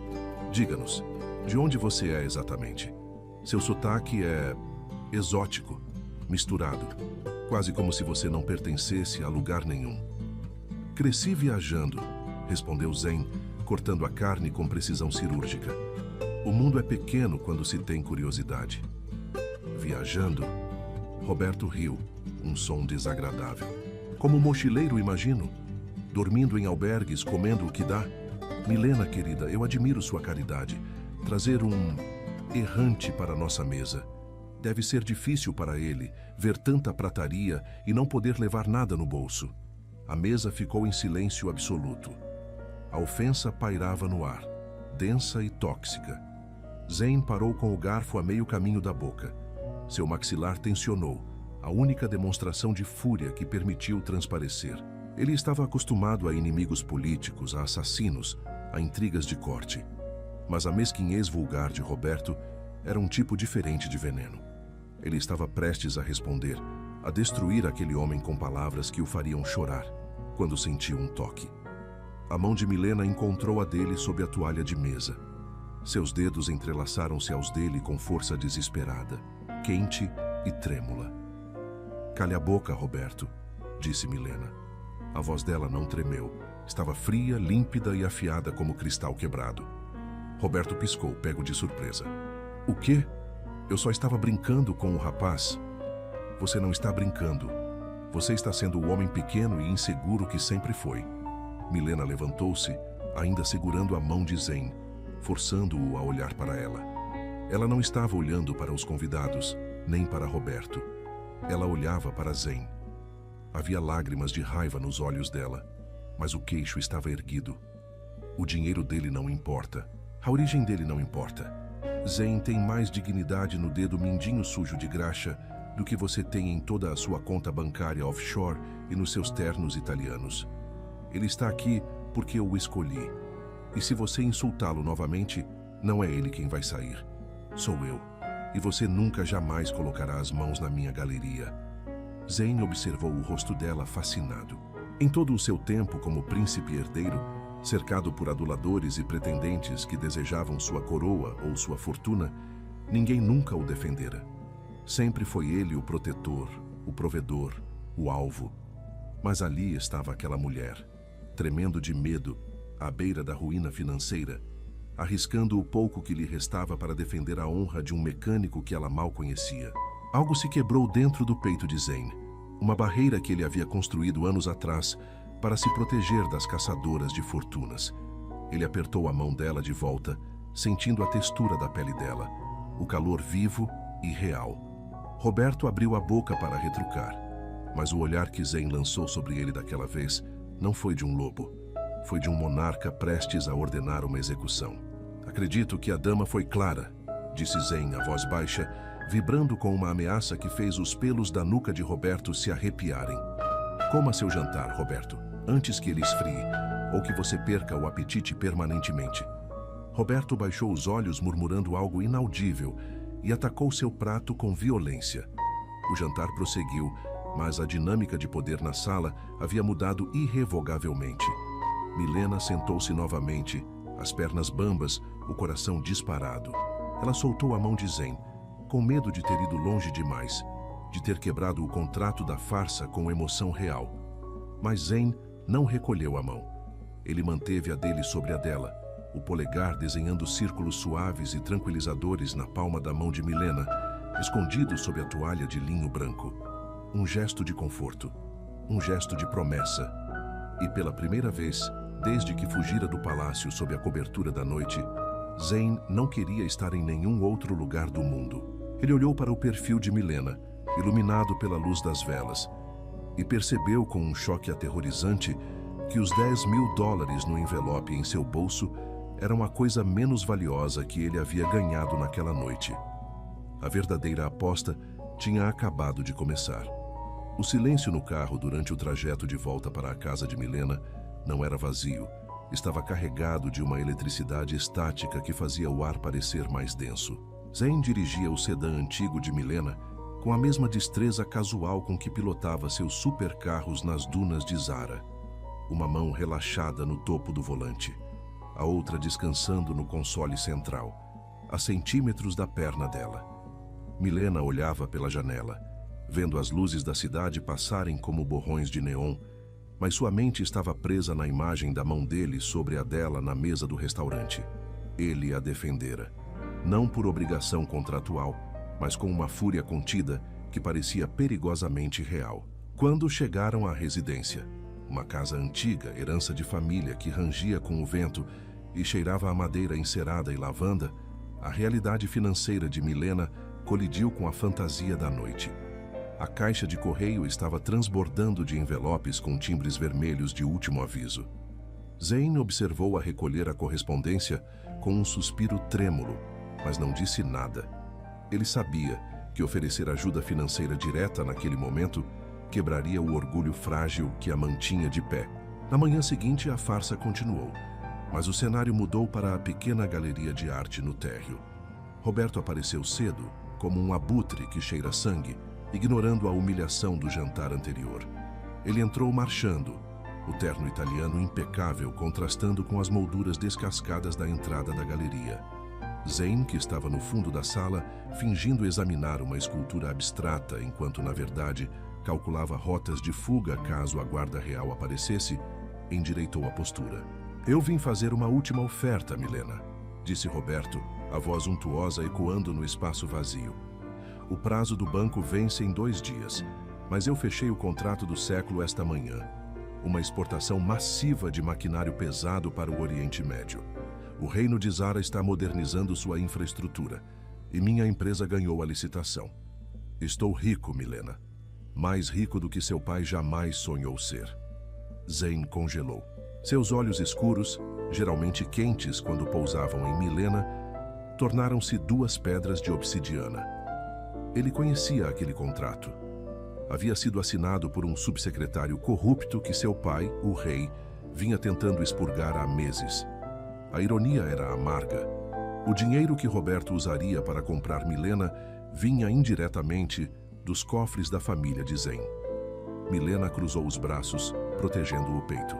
[SPEAKER 2] "Diga-nos, de onde você é exatamente? Seu sotaque é exótico, misturado, quase como se você não pertencesse a lugar nenhum." "Cresci viajando", respondeu Zane, cortando a carne com precisão cirúrgica. "O mundo é pequeno quando se tem curiosidade." "Viajando?" Roberto riu, um som desagradável. "Como mochileiro, imagino. Dormindo em albergues, comendo o que dá. Milena, querida, eu admiro sua caridade. Trazer um errante para nossa mesa. Deve ser difícil para ele ver tanta prataria e não poder levar nada no bolso." A mesa ficou em silêncio absoluto. A ofensa pairava no ar, densa e tóxica. Zane parou com o garfo a meio caminho da boca. Seu maxilar tensionou, a única demonstração de fúria que permitiu transparecer. Ele estava acostumado a inimigos políticos, a assassinos, a intrigas de corte. Mas a mesquinhez vulgar de Roberto era um tipo diferente de veneno. Ele estava prestes a responder, a destruir aquele homem com palavras que o fariam chorar, quando sentiu um toque. A mão de Milena encontrou a dele sob a toalha de mesa. Seus dedos entrelaçaram-se aos dele com força desesperada, quente e trêmula. "Cale a boca, Roberto", disse Milena. A voz dela não tremeu. Estava fria, límpida e afiada como cristal quebrado. Roberto piscou, pego de surpresa. "O quê?" Eu só estava brincando com o rapaz. Você não está brincando. Você está sendo o homem pequeno e inseguro que sempre foi. Milena levantou-se, ainda segurando a mão de Zane, forçando-o a olhar para ela. Ela não estava olhando para os convidados, nem para Roberto. Ela olhava para Zane. Havia lágrimas de raiva nos olhos dela, mas o queixo estava erguido. O dinheiro dele não importa. A origem dele não importa. Zane tem mais dignidade no dedo mindinho sujo de graxa do que você tem em toda a sua conta bancária offshore e nos seus ternos italianos. Ele está aqui porque eu o escolhi. E se você insultá-lo novamente, não é ele quem vai sair. Sou eu. E você nunca jamais colocará as mãos na minha galeria. Zane observou o rosto dela fascinado. Em todo o seu tempo como príncipe herdeiro, cercado por aduladores e pretendentes que desejavam sua coroa ou sua fortuna, ninguém nunca o defendera. Sempre foi ele o protetor, o provedor, o alvo. Mas ali estava aquela mulher, tremendo de medo, à beira da ruína financeira, arriscando o pouco que lhe restava para defender a honra de um mecânico que ela mal conhecia. Algo se quebrou dentro do peito de Zane, uma barreira que ele havia construído anos atrás para se proteger das caçadoras de fortunas. Ele apertou a mão dela de volta, sentindo a textura da pele dela, o calor vivo e real. Roberto abriu a boca para retrucar, mas o olhar que Zane lançou sobre ele daquela vez não foi de um lobo, foi de um monarca prestes a ordenar uma execução. Acredito que a dama foi clara, disse Zane a voz baixa, vibrando com uma ameaça que fez os pelos da nuca de Roberto se arrepiarem. Coma seu jantar, Roberto, antes que ele esfrie, ou que você perca o apetite permanentemente. Roberto baixou os olhos murmurando algo inaudível e atacou seu prato com violência. O jantar prosseguiu, mas a dinâmica de poder na sala havia mudado irrevogavelmente. Milena sentou-se novamente, as pernas bambas, o coração disparado. Ela soltou a mão de Zane, com medo de ter ido longe demais, de ter quebrado o contrato da farsa com emoção real. Mas Zane não recolheu a mão. Ele manteve a dele sobre a dela, o polegar desenhando círculos suaves e tranquilizadores na palma da mão de Milena, escondido sob a toalha de linho branco. Um gesto de conforto, um gesto de promessa. E pela primeira vez, desde que fugira do palácio sob a cobertura da noite, Zane não queria estar em nenhum outro lugar do mundo. Ele olhou para o perfil de Milena, iluminado pela luz das velas, e percebeu com um choque aterrorizante que os $10.000 no envelope em seu bolso eram a coisa menos valiosa que ele havia ganhado naquela noite. A verdadeira aposta tinha acabado de começar. O silêncio no carro durante o trajeto de volta para a casa de Milena não era vazio, estava carregado de uma eletricidade estática que fazia o ar parecer mais denso. Zane dirigia o sedã antigo de Milena com a mesma destreza casual com que pilotava seus supercarros nas dunas de Zara. Uma mão relaxada no topo do volante, a outra descansando no console central, a centímetros da perna dela. Milena olhava pela janela, vendo as luzes da cidade passarem como borrões de neon, mas sua mente estava presa na imagem da mão dele sobre a dela na mesa do restaurante. Ele a defendera, não por obrigação contratual, mas com uma fúria contida que parecia perigosamente real. Quando chegaram à residência, uma casa antiga, herança de família que rangia com o vento e cheirava a madeira encerada e lavanda, a realidade financeira de Milena colidiu com a fantasia da noite. A caixa de correio estava transbordando de envelopes com timbres vermelhos de último aviso. Zane observou a recolher a correspondência com um suspiro trêmulo, mas não disse nada. Ele sabia que oferecer ajuda financeira direta naquele momento quebraria o orgulho frágil que a mantinha de pé. Na manhã seguinte, a farsa continuou, mas o cenário mudou para a pequena galeria de arte no térreo. Roberto apareceu cedo, como um abutre que cheira sangue, ignorando a humilhação do jantar anterior. Ele entrou marchando, o terno italiano impecável contrastando com as molduras descascadas da entrada da galeria. Zane, que estava no fundo da sala, fingindo examinar uma escultura abstrata, enquanto, na verdade, calculava rotas de fuga caso a guarda real aparecesse, endireitou a postura. "Eu vim fazer uma última oferta, Milena", disse Roberto, a voz untuosa ecoando no espaço vazio. O prazo do banco vence em 2 dias, mas eu fechei o contrato do século esta manhã. Uma exportação massiva de maquinário pesado para o Oriente Médio. O reino de Zara está modernizando sua infraestrutura e minha empresa ganhou a licitação. Estou rico, Milena. Mais rico do que seu pai jamais sonhou ser. Zane congelou. Seus olhos escuros, geralmente quentes quando pousavam em Milena, tornaram-se 2 pedras de obsidiana. Ele conhecia aquele contrato. Havia sido assinado por um subsecretário corrupto que seu pai, o rei, vinha tentando expurgar há meses. A ironia era amarga. O dinheiro que Roberto usaria para comprar Milena vinha indiretamente dos cofres da família de Zane. Milena cruzou os braços, protegendo o peito.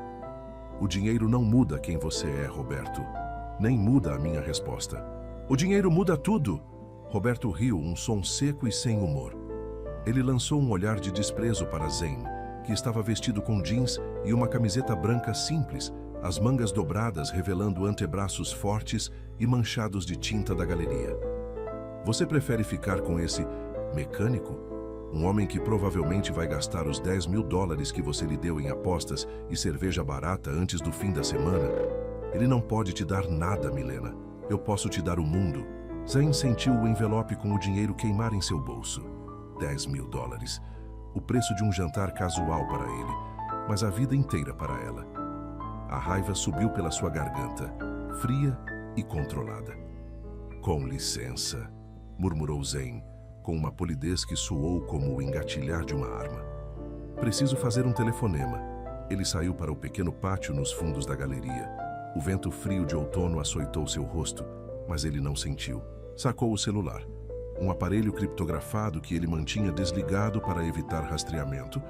[SPEAKER 2] O dinheiro não muda quem você é, Roberto. Nem muda a minha resposta. O dinheiro muda tudo! Roberto riu, um som seco e sem humor. Ele lançou um olhar de desprezo para Zane, que estava vestido com jeans e uma camiseta branca simples, as mangas dobradas revelando antebraços fortes e manchados de tinta da galeria. Você prefere ficar com esse mecânico? Um homem que provavelmente vai gastar os $10.000 que você lhe deu em apostas e cerveja barata antes do fim da semana? Ele não pode te dar nada, Milena. Eu posso te dar o mundo. Zane sentiu o envelope com o dinheiro queimar em seu bolso. $10.000. O preço de um jantar casual para ele, mas a vida inteira para ela. A raiva subiu pela sua garganta, fria e controlada. Com licença, murmurou Zane, com uma polidez que soou como o engatilhar de uma arma. Preciso fazer um telefonema. Ele saiu para o pequeno pátio nos fundos da galeria. O vento frio de outono açoitou seu rosto, mas ele não sentiu. Sacou o celular. Um aparelho criptografado que ele mantinha desligado para evitar rastreamento,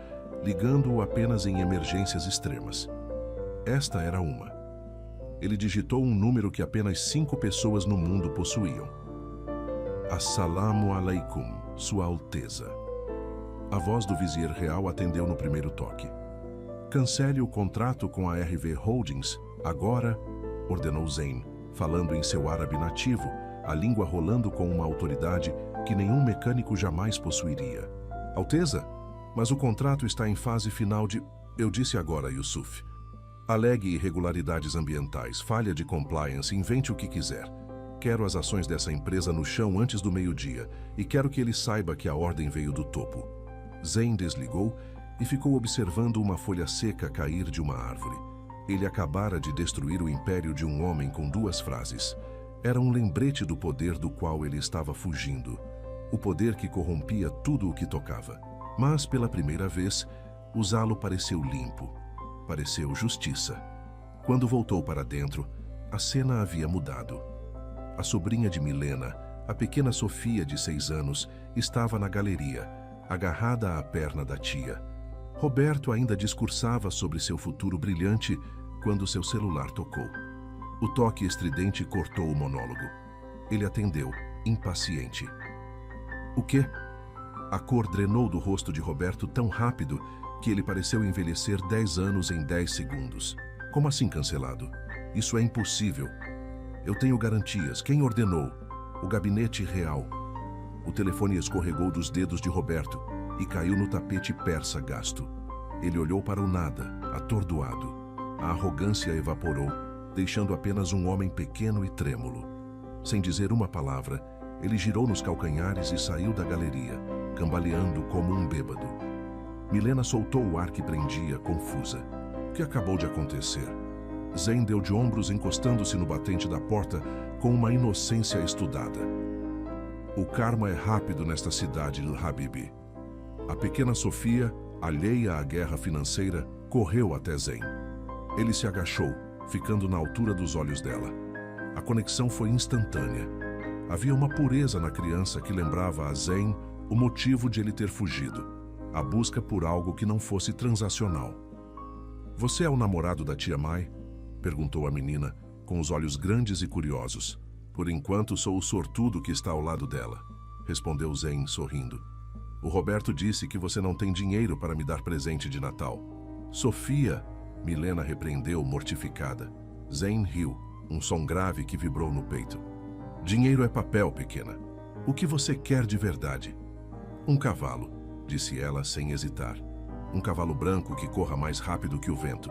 [SPEAKER 2] ligando-o apenas em emergências extremas. Esta era uma. Ele digitou um número que apenas 5 pessoas no mundo possuíam. Assalamu alaikum, Sua Alteza. A voz do vizier real atendeu no primeiro toque. Cancele o contrato com a RV Holdings, agora, ordenou Zane, falando em seu árabe nativo, a língua rolando com uma autoridade que nenhum mecânico jamais possuiria. Alteza, mas o contrato está em fase final de... Eu disse agora, Yusuf. Alegue irregularidades ambientais, falha de compliance, invente o que quiser. Quero as ações dessa empresa no chão antes do meio-dia e quero que ele saiba que a ordem veio do topo. Zane desligou e ficou observando uma folha seca cair de uma árvore. Ele acabara de destruir o império de um homem com 2 frases. Era um lembrete do poder do qual ele estava fugindo. O poder que corrompia tudo o que tocava. Mas, pela primeira vez, usá-lo pareceu limpo. Pareceu justiça. Quando voltou para dentro, a cena havia mudado. A sobrinha de Milena, a pequena Sofia de 6 anos, estava na galeria, agarrada à perna da tia. Roberto ainda discursava sobre seu futuro brilhante quando seu celular tocou. O toque estridente cortou o monólogo. Ele atendeu, impaciente. O quê? A cor drenou do rosto de Roberto tão rápido que ele pareceu envelhecer 10 anos em 10 segundos. Como assim cancelado? Isso é impossível. Eu tenho garantias. Quem ordenou? O gabinete real. O telefone escorregou dos dedos de Roberto e caiu no tapete persa gasto. Ele olhou para o nada, atordoado. A arrogância evaporou, deixando apenas um homem pequeno e trêmulo. Sem dizer uma palavra, ele girou nos calcanhares e saiu da galeria, cambaleando como um bêbado. Milena soltou o ar que prendia, confusa. O que acabou de acontecer? Zane deu de ombros, encostando-se no batente da porta com uma inocência estudada. O karma é rápido nesta cidade, Habibi. A pequena Sofia, alheia à guerra financeira, correu até Zane. Ele se agachou, ficando na altura dos olhos dela. A conexão foi instantânea. Havia uma pureza na criança que lembrava a Zane o motivo de ele ter fugido. A busca por algo que não fosse transacional. Você é o namorado da tia Mai? Perguntou a menina, com os olhos grandes e curiosos. Por enquanto sou o sortudo que está ao lado dela, respondeu Zane, sorrindo. O Roberto disse que você não tem dinheiro para me dar presente de Natal. Sofia, Milena repreendeu, mortificada. Zane riu, um som grave que vibrou no peito. Dinheiro é papel, pequena. O que você quer de verdade? Um cavalo, disse ela sem hesitar. Um cavalo branco que corra mais rápido que o vento.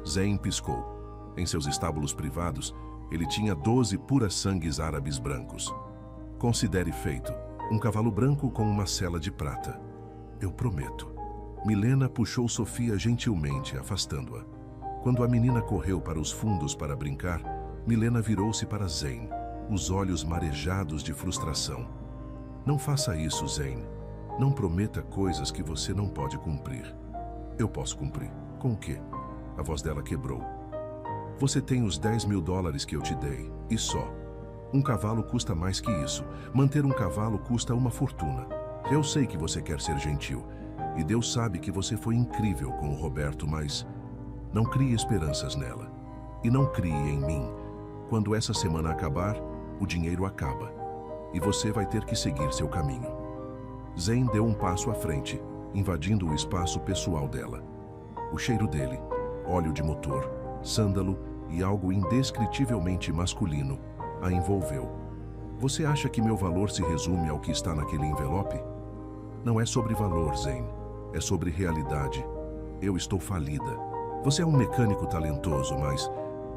[SPEAKER 2] Zane piscou. Em seus estábulos privados, ele tinha 12 pura-sangues árabes brancos. Considere feito. Um cavalo branco com uma sela de prata. Eu prometo. Milena puxou Sofia gentilmente, afastando-a. Quando a menina correu para os fundos para brincar, Milena virou-se para Zane, os olhos marejados de frustração. Não faça isso, Zane. Não prometa coisas que você não pode cumprir. Eu posso cumprir. Com o quê? A voz dela quebrou. Você tem os 10 mil dólares que eu te dei, e só. Um cavalo custa mais que isso. Manter um cavalo custa uma fortuna. Eu sei que você quer ser gentil, e Deus sabe que você foi incrível com o Roberto, mas não crie esperanças nela. E não crie em mim. Quando essa semana acabar, o dinheiro acaba, e você vai ter que seguir seu caminho. Zane deu um passo à frente, invadindo o espaço pessoal dela. O cheiro dele, óleo de motor, sândalo e algo indescritivelmente masculino, a envolveu. Você acha que meu valor se resume ao que está naquele envelope? Não é sobre valor, Zane. É sobre realidade. Eu estou falida. Você é um mecânico talentoso, mas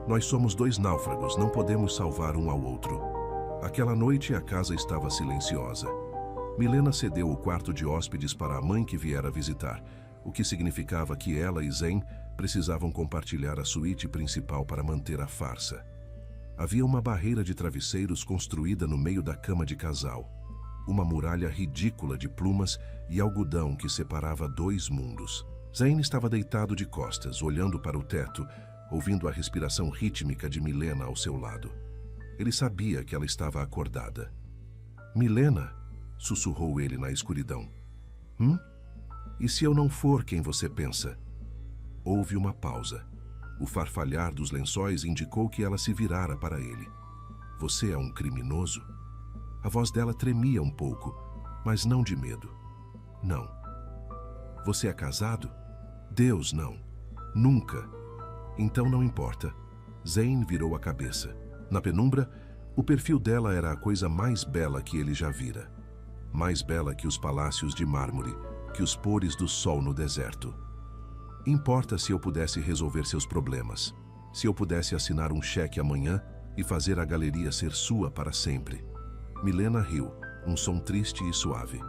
[SPEAKER 2] nós somos dois náufragos, não podemos salvar um ao outro. Aquela noite a casa estava silenciosa. Milena cedeu o quarto de hóspedes para a mãe que viera visitar, o que significava que ela e Zane precisavam compartilhar a suíte principal para manter a farsa. Havia uma barreira de travesseiros construída no meio da cama de casal. Uma muralha ridícula de plumas e algodão que separava dois mundos. Zane estava deitado de costas, olhando para o teto, ouvindo a respiração rítmica de Milena ao seu lado. Ele sabia que ela estava acordada. Milena, sussurrou ele na escuridão. E se eu não for quem você pensa? Houve uma pausa. O farfalhar dos lençóis indicou que ela se virara para ele. Você é um criminoso? A voz dela tremia um pouco, mas não de medo. Não. Você é casado? Deus, não. Nunca. Então não importa. Zane virou a cabeça. Na penumbra, o perfil dela era a coisa mais bela que ele já vira. Mais bela que os palácios de mármore, que os pores do sol no deserto. Importa se eu pudesse resolver seus problemas. Se eu pudesse assinar um cheque amanhã e fazer a galeria ser sua para sempre. Milena riu, um som triste e suave.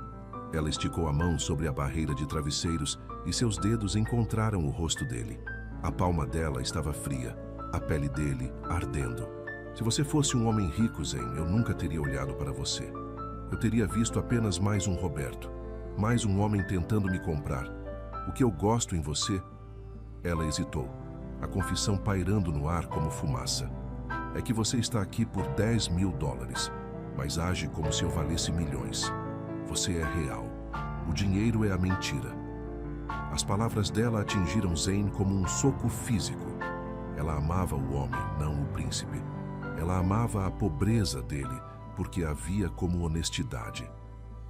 [SPEAKER 2] Ela esticou a mão sobre a barreira de travesseiros e seus dedos encontraram o rosto dele. A palma dela estava fria, a pele dele ardendo. Se você fosse um homem rico, Zane, eu nunca teria olhado para você. Eu teria visto apenas mais um Roberto, mais um homem tentando me comprar. O que eu gosto em você... Ela hesitou, a confissão pairando no ar como fumaça. É que você está aqui por 10 mil dólares, mas age como se eu valesse milhões. Você é real. O dinheiro é a mentira. As palavras dela atingiram Zane como um soco físico. Ela amava o homem, não o príncipe. Ela amava a pobreza dele, porque a via como honestidade.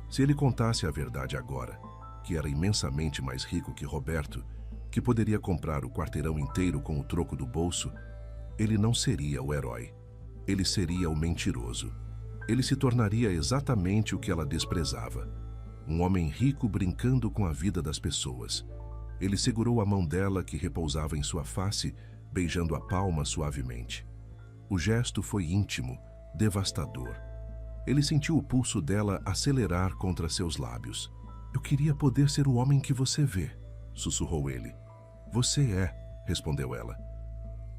[SPEAKER 2] Se ele contasse a verdade agora, que era imensamente mais rico que Roberto, que poderia comprar o quarteirão inteiro com o troco do bolso, ele não seria o herói. Ele seria o mentiroso. Ele se tornaria exatamente o que ela desprezava. Um homem rico brincando com a vida das pessoas. Ele segurou a mão dela que repousava em sua face, beijando a palma suavemente. O gesto foi íntimo, devastador. Ele sentiu o pulso dela acelerar contra seus lábios. Eu queria poder ser o homem que você vê, sussurrou ele. Você é, respondeu ela.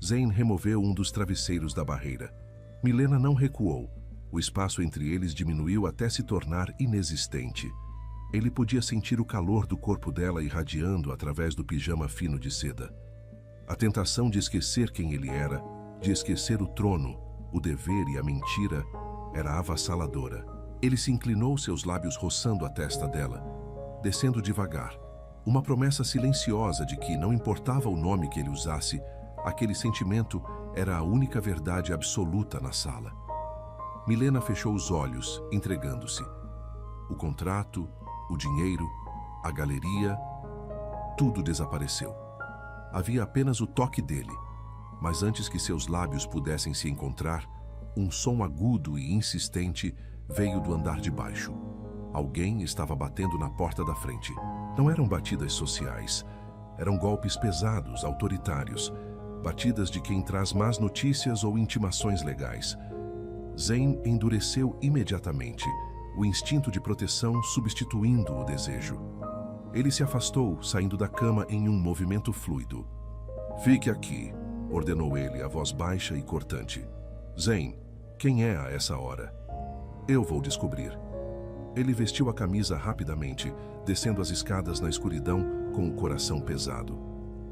[SPEAKER 2] Zane removeu um dos travesseiros da barreira. Milena não recuou. O espaço entre eles diminuiu até se tornar inexistente. Ele podia sentir o calor do corpo dela irradiando através do pijama fino de seda. A tentação de esquecer quem ele era, de esquecer o trono, o dever e a mentira, era avassaladora. Ele se inclinou, seus lábios roçando a testa dela, descendo devagar. Uma promessa silenciosa de que, não importava o nome que ele usasse, aquele sentimento era a única verdade absoluta na sala. Milena fechou os olhos, entregando-se. O contrato, o dinheiro, a galeria, tudo desapareceu. Havia apenas o toque dele, mas antes que seus lábios pudessem se encontrar, Um som agudo e insistente veio do andar de baixo. Alguém estava batendo na porta da frente. Não eram batidas sociais. Eram golpes pesados, autoritários. Batidas de quem traz más notícias ou intimações legais. Zane endureceu imediatamente, o instinto de proteção substituindo o desejo. Ele se afastou, saindo da cama em um movimento fluido. "Fique aqui", ordenou ele, a voz baixa e cortante. "Zane, quem é a essa hora?" "Eu vou descobrir." Ele vestiu a camisa rapidamente, descendo as escadas na escuridão com o coração pesado.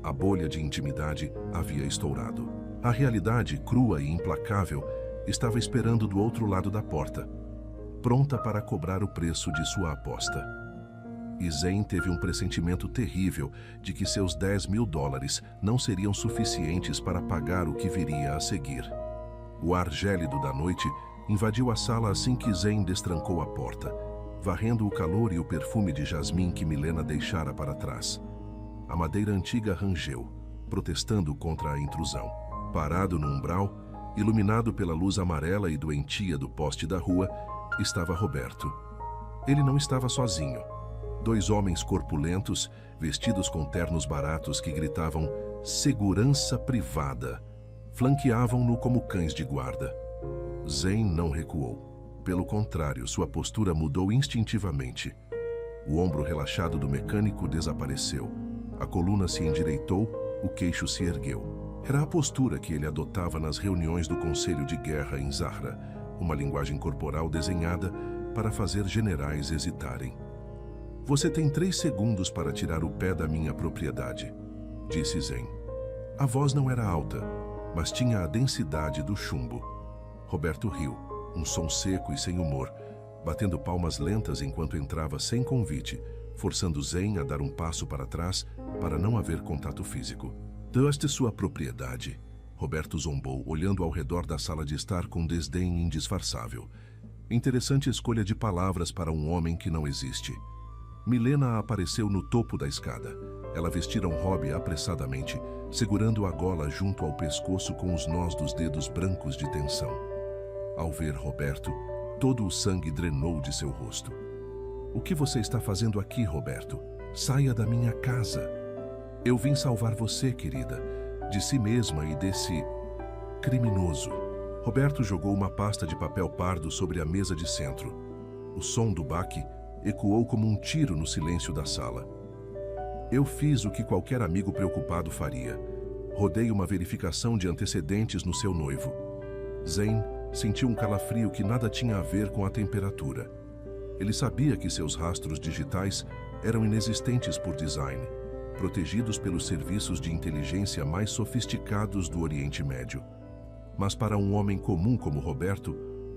[SPEAKER 2] A bolha de intimidade havia estourado. A realidade, crua e implacável, estava esperando do outro lado da porta, pronta para cobrar o preço de sua aposta. E Zane teve um pressentimento terrível de que seus $10.000 não seriam suficientes para pagar o que viria a seguir. O ar gélido da noite invadiu a sala assim que Zane destrancou a porta, varrendo o calor e o perfume de jasmim que Milena deixara para trás. A madeira antiga rangeu, protestando contra a intrusão. Parado no umbral, iluminado pela luz amarela e doentia do poste da rua, estava Roberto. Ele não estava sozinho. 2 homens corpulentos, vestidos com ternos baratos que gritavam "segurança privada", flanqueavam-no como cães de guarda. Zane não recuou. Pelo contrário, sua postura mudou instintivamente. O ombro relaxado do mecânico desapareceu. A coluna se endireitou, o queixo se ergueu. Era a postura que ele adotava nas reuniões do Conselho de Guerra em Zahra, uma linguagem corporal desenhada para fazer generais hesitarem. "Você tem 3 segundos para tirar o pé da minha propriedade", disse Zane. A voz não era alta, mas tinha a densidade do chumbo. Roberto riu, um som seco e sem humor, batendo palmas lentas enquanto entrava sem convite, forçando Zane a dar um passo para trás para não haver contato físico. "Deste sua propriedade", Roberto zombou, olhando ao redor da sala de estar com desdém indisfarçável. Interessante escolha de palavras para um homem que não existe. Milena apareceu no topo da escada. Ela vestira um hobby apressadamente, segurando a gola junto ao pescoço com os nós dos dedos brancos de tensão. Ao ver Roberto, todo o sangue drenou de seu rosto. "O que você está fazendo aqui, Roberto? Saia da minha casa." "Eu vim salvar você, querida, de si mesma e desse criminoso." Roberto jogou uma pasta de papel pardo sobre a mesa de centro. O som do baque ecoou como um tiro no silêncio da sala. "Eu fiz o que qualquer amigo preocupado faria. Rodei uma verificação de antecedentes no seu noivo." Zane sentiu um calafrio que nada tinha a ver com a temperatura. Ele sabia que seus rastros digitais eram inexistentes por design, protegidos pelos serviços de inteligência mais sofisticados do Oriente Médio. Mas para um homem comum como Roberto,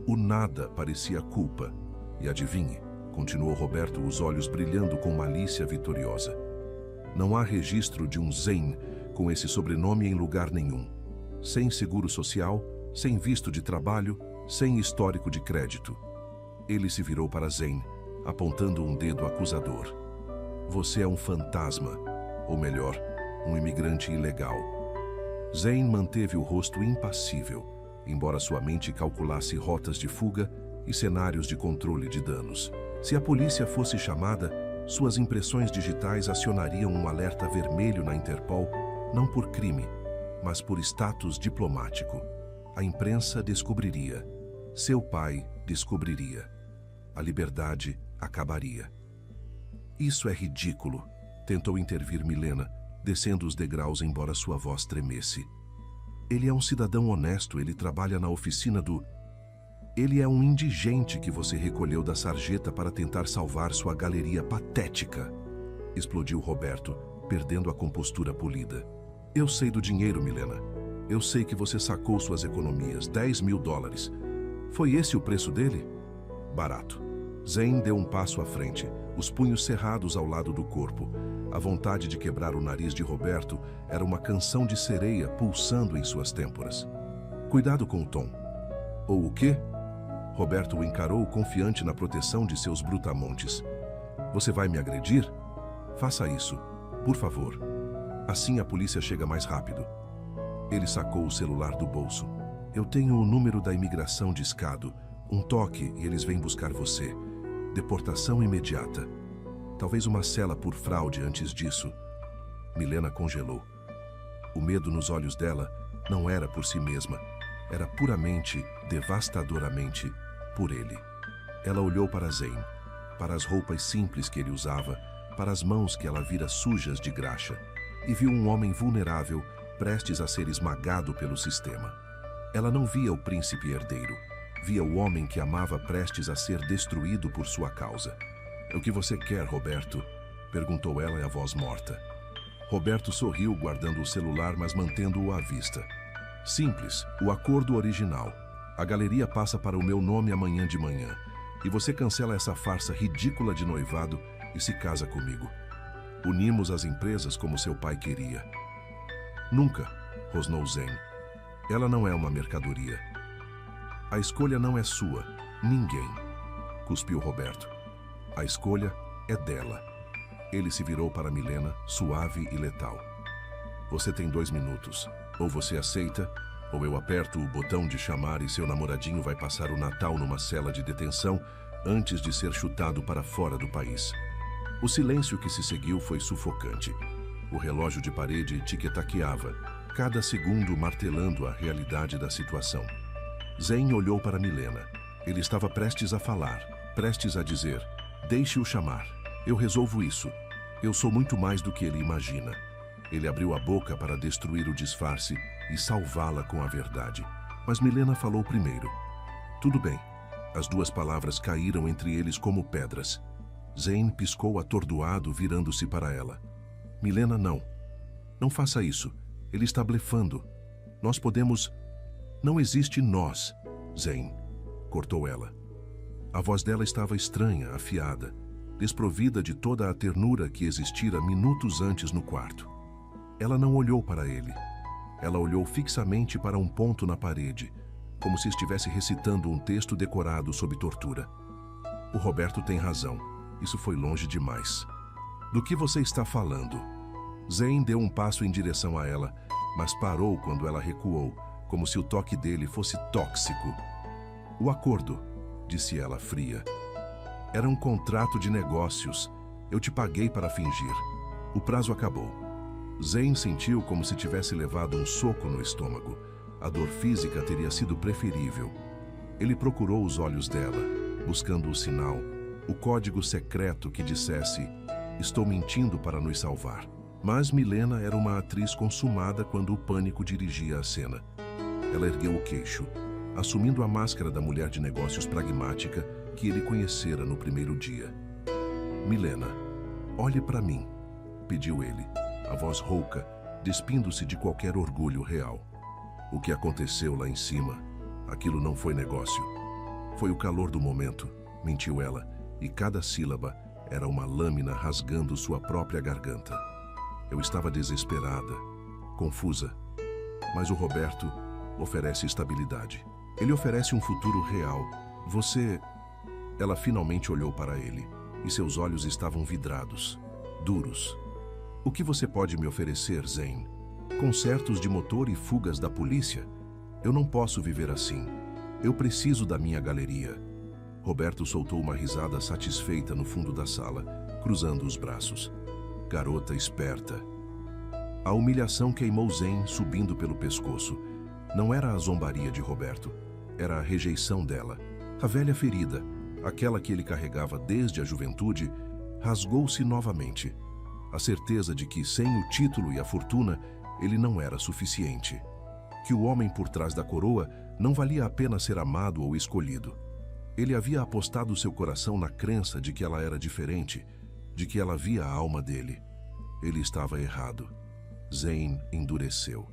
[SPEAKER 2] o nada parecia culpa. "E adivinhe", continuou Roberto, os olhos brilhando com malícia vitoriosa. "Não há registro de um Zane com esse sobrenome em lugar nenhum. Sem seguro social, sem visto de trabalho, sem histórico de crédito." Ele se virou para Zane, apontando um dedo acusador. "Você é um fantasma, ou melhor, um imigrante ilegal." Zane manteve o rosto impassível, embora sua mente calculasse rotas de fuga e cenários de controle de danos. Se a polícia fosse chamada, suas impressões digitais acionariam um alerta vermelho na Interpol, não por crime, mas por status diplomático. A imprensa descobriria. Seu pai descobriria. A liberdade acabaria. "Isso é ridículo", tentou intervir Milena, descendo os degraus embora sua voz tremesse. "Ele é um cidadão honesto, ele trabalha na oficina do... Ele é um indigente que você recolheu da sarjeta para tentar salvar sua galeria patética", explodiu Roberto, perdendo a compostura polida. "Eu sei do dinheiro, Milena. Eu sei que você sacou suas economias, $10.000. Foi esse o preço dele? Barato." Zane deu um passo à frente, os punhos cerrados ao lado do corpo. A vontade de quebrar o nariz de Roberto era uma canção de sereia pulsando em suas têmporas. "Cuidado com o tom." "Ou o quê?" Roberto o encarou, confiante na proteção de seus brutamontes. "Você vai me agredir? Faça isso, por favor. Assim a polícia chega mais rápido." Ele sacou o celular do bolso. Eu tenho o número da imigração discado. Um toque e eles vêm buscar você. Deportação imediata. Talvez uma cela por fraude antes disso. Milena congelou. O medo nos olhos dela não era por si mesma. Era puramente, devastadoramente, por ele. Ela olhou para Zane, para as roupas simples que ele usava, para as mãos que ela vira sujas de graxa, e viu um homem vulnerável, prestes a ser esmagado pelo sistema. Ela não via o príncipe herdeiro, via o homem que amava prestes a ser destruído por sua causa. "O que você quer, Roberto?" perguntou ela, a voz morta. Roberto sorriu, guardando o celular, mas mantendo-o à vista. "Simples, o acordo original. A galeria passa para o meu nome amanhã de manhã, e você cancela essa farsa ridícula de noivado e se casa comigo. Unimos as empresas como seu pai queria." "Nunca", rosnou Zane. "Ela não é uma mercadoria." "A escolha não é sua, ninguém", cuspiu Roberto. "A escolha é dela." Ele se virou para Milena, suave e letal. "Você tem 2 minutos. Ou você aceita, ou eu aperto o botão de chamar e seu namoradinho vai passar o Natal numa cela de detenção antes de ser chutado para fora do país." O silêncio que se seguiu foi sufocante. O relógio de parede tic-taqueava, cada segundo martelando a realidade da situação. Zane olhou para Milena. Ele estava prestes a falar, prestes a dizer: "Deixe-o chamar. Eu resolvo isso. Eu sou muito mais do que ele imagina." Ele abriu a boca para destruir o disfarce e salvá-la com a verdade. Mas Milena falou primeiro. "Tudo bem." As 2 palavras caíram entre eles como pedras. Zane piscou atordoado, virando-se para ela. "Milena, não. Não faça isso. Ele está blefando. Nós podemos..." "Não existe nós, Zane", cortou ela. A voz dela estava estranha, afiada, desprovida de toda a ternura que existira minutos antes no quarto. Ela não olhou para ele. Ela olhou fixamente para um ponto na parede, como se estivesse recitando um texto decorado sob tortura. "O Roberto tem razão. Isso foi longe demais." "Do que você está falando?" Zane deu um passo em direção a ela, mas parou quando ela recuou, como se o toque dele fosse tóxico. "O acordo", disse ela fria. "Era um contrato de negócios. Eu te paguei para fingir. O prazo acabou." Zane sentiu como se tivesse levado um soco no estômago. A dor física teria sido preferível. Ele procurou os olhos dela, buscando o sinal, o código secreto que dissesse: "Estou mentindo para nos salvar." Mas Milena era uma atriz consumada quando o pânico dirigia a cena. Ela ergueu o queixo, assumindo a máscara da mulher de negócios pragmática que ele conhecera no primeiro dia. "Milena, olhe para mim", pediu ele, a voz rouca, despindo-se de qualquer orgulho real. "O que aconteceu lá em cima, aquilo não foi negócio. Foi o calor do momento", mentiu ela, e cada sílaba era uma lâmina rasgando sua própria garganta. "Eu estava desesperada, confusa. Mas o Roberto oferece estabilidade. Ele oferece um futuro real. Você..." Ela finalmente olhou para ele, e seus olhos estavam vidrados, duros. "O que você pode me oferecer, Zane? Consertos de motor e fugas da polícia? Eu não posso viver assim. Eu preciso da minha galeria." Roberto soltou uma risada satisfeita no fundo da sala, cruzando os braços. Garota esperta. A humilhação queimou Zane subindo pelo pescoço. Não era a zombaria de Roberto, era a rejeição dela. A velha ferida, aquela que ele carregava desde a juventude, rasgou-se novamente. A certeza de que, sem o título e a fortuna, ele não era suficiente. Que o homem por trás da coroa não valia a pena ser amado ou escolhido. Ele havia apostado seu coração na crença de que ela era diferente, de que ela via a alma dele. Ele estava errado. Zane endureceu.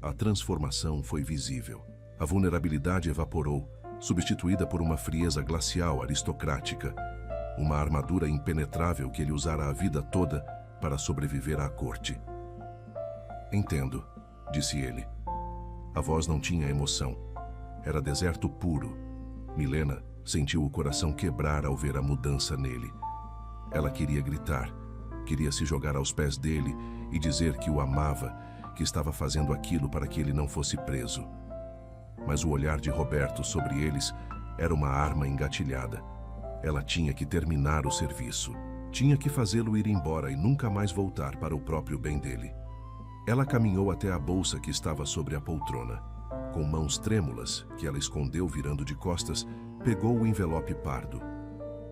[SPEAKER 2] A transformação foi visível. A vulnerabilidade evaporou, substituída por uma frieza glacial aristocrática, uma armadura impenetrável que ele usara a vida toda para sobreviver à corte. "Entendo", disse ele. A voz não tinha emoção. Era deserto puro. Milena sentiu o coração quebrar ao ver a mudança nele. Ela queria gritar, queria se jogar aos pés dele e dizer que o amava, que estava fazendo aquilo para que ele não fosse preso. mas o olhar de Roberto sobre eles era uma arma engatilhada. Ela tinha que terminar o serviço. Tinha que fazê-lo ir embora e nunca mais voltar para o próprio bem dele. Ela caminhou até a bolsa que estava sobre a poltrona. Com mãos trêmulas, que ela escondeu virando de costas, pegou o envelope pardo.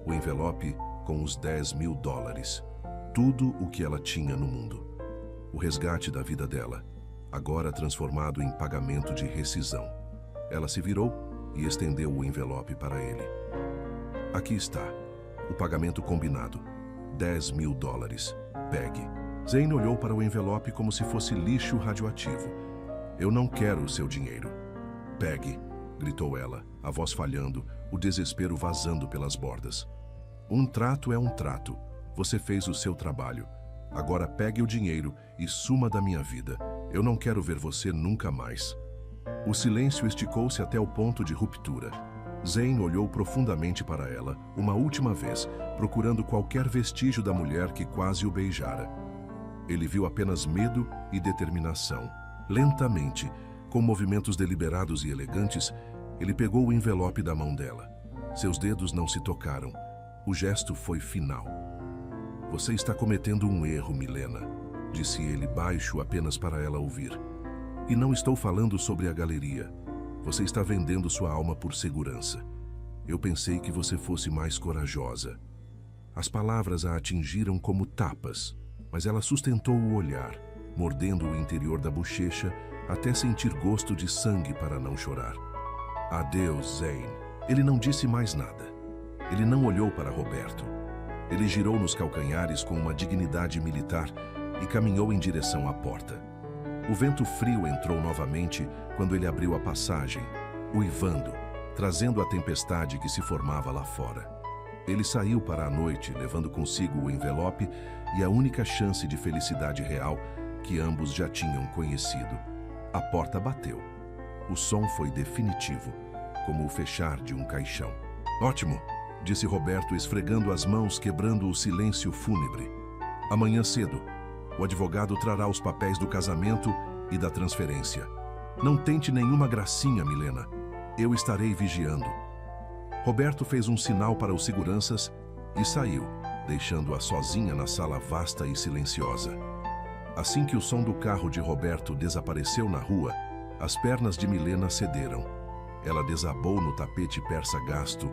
[SPEAKER 2] O envelope com os 10 mil dólares. Tudo o que ela tinha no mundo. O resgate da vida dela, agora transformado em pagamento de rescisão. Ela se virou e estendeu o envelope para ele. Aqui está, o pagamento combinado. 10 mil dólares. Pegue. Zane olhou para o envelope como se fosse lixo radioativo. Eu não quero o seu dinheiro. Pegue, gritou ela, a voz falhando, o desespero vazando pelas bordas. Um trato é um trato. Você fez o seu trabalho. Agora pegue o dinheiro e suma da minha vida. Eu não quero ver você nunca mais. O silêncio esticou-se até o ponto de ruptura. Zane olhou profundamente para ela, uma última vez, procurando qualquer vestígio da mulher que quase o beijara. Ele viu apenas medo e determinação. Lentamente, com movimentos deliberados e elegantes, ele pegou o envelope da mão dela. Seus dedos não se tocaram. O gesto foi final. Você está cometendo um erro, Milena, disse ele baixo apenas para ela ouvir. E não estou falando sobre a galeria. Você está vendendo sua alma por segurança. Eu pensei que você fosse mais corajosa. As palavras a atingiram como tapas, mas ela sustentou o olhar, mordendo o interior da bochecha até sentir gosto de sangue para não chorar. Adeus, Zane. Ele não disse mais nada. Ele não olhou para Roberto. Ele girou nos calcanhares com uma dignidade militar e caminhou em direção à porta. O vento frio entrou novamente quando ele abriu a passagem, uivando, trazendo a tempestade que se formava lá fora. Ele saiu para a noite, levando consigo o envelope e a única chance de felicidade real que ambos já tinham conhecido. A porta bateu. O som foi definitivo, como o fechar de um caixão. Ótimo, disse Roberto, esfregando as mãos, quebrando o silêncio fúnebre. Amanhã cedo, o advogado trará os papéis do casamento e da transferência. Não tente nenhuma gracinha, Milena. Eu estarei vigiando. Roberto fez um sinal para os seguranças e saiu, deixando-a sozinha na sala vasta e silenciosa. Assim que o som do carro de Roberto desapareceu na rua, as pernas de Milena cederam. Ela desabou no tapete persa gasto,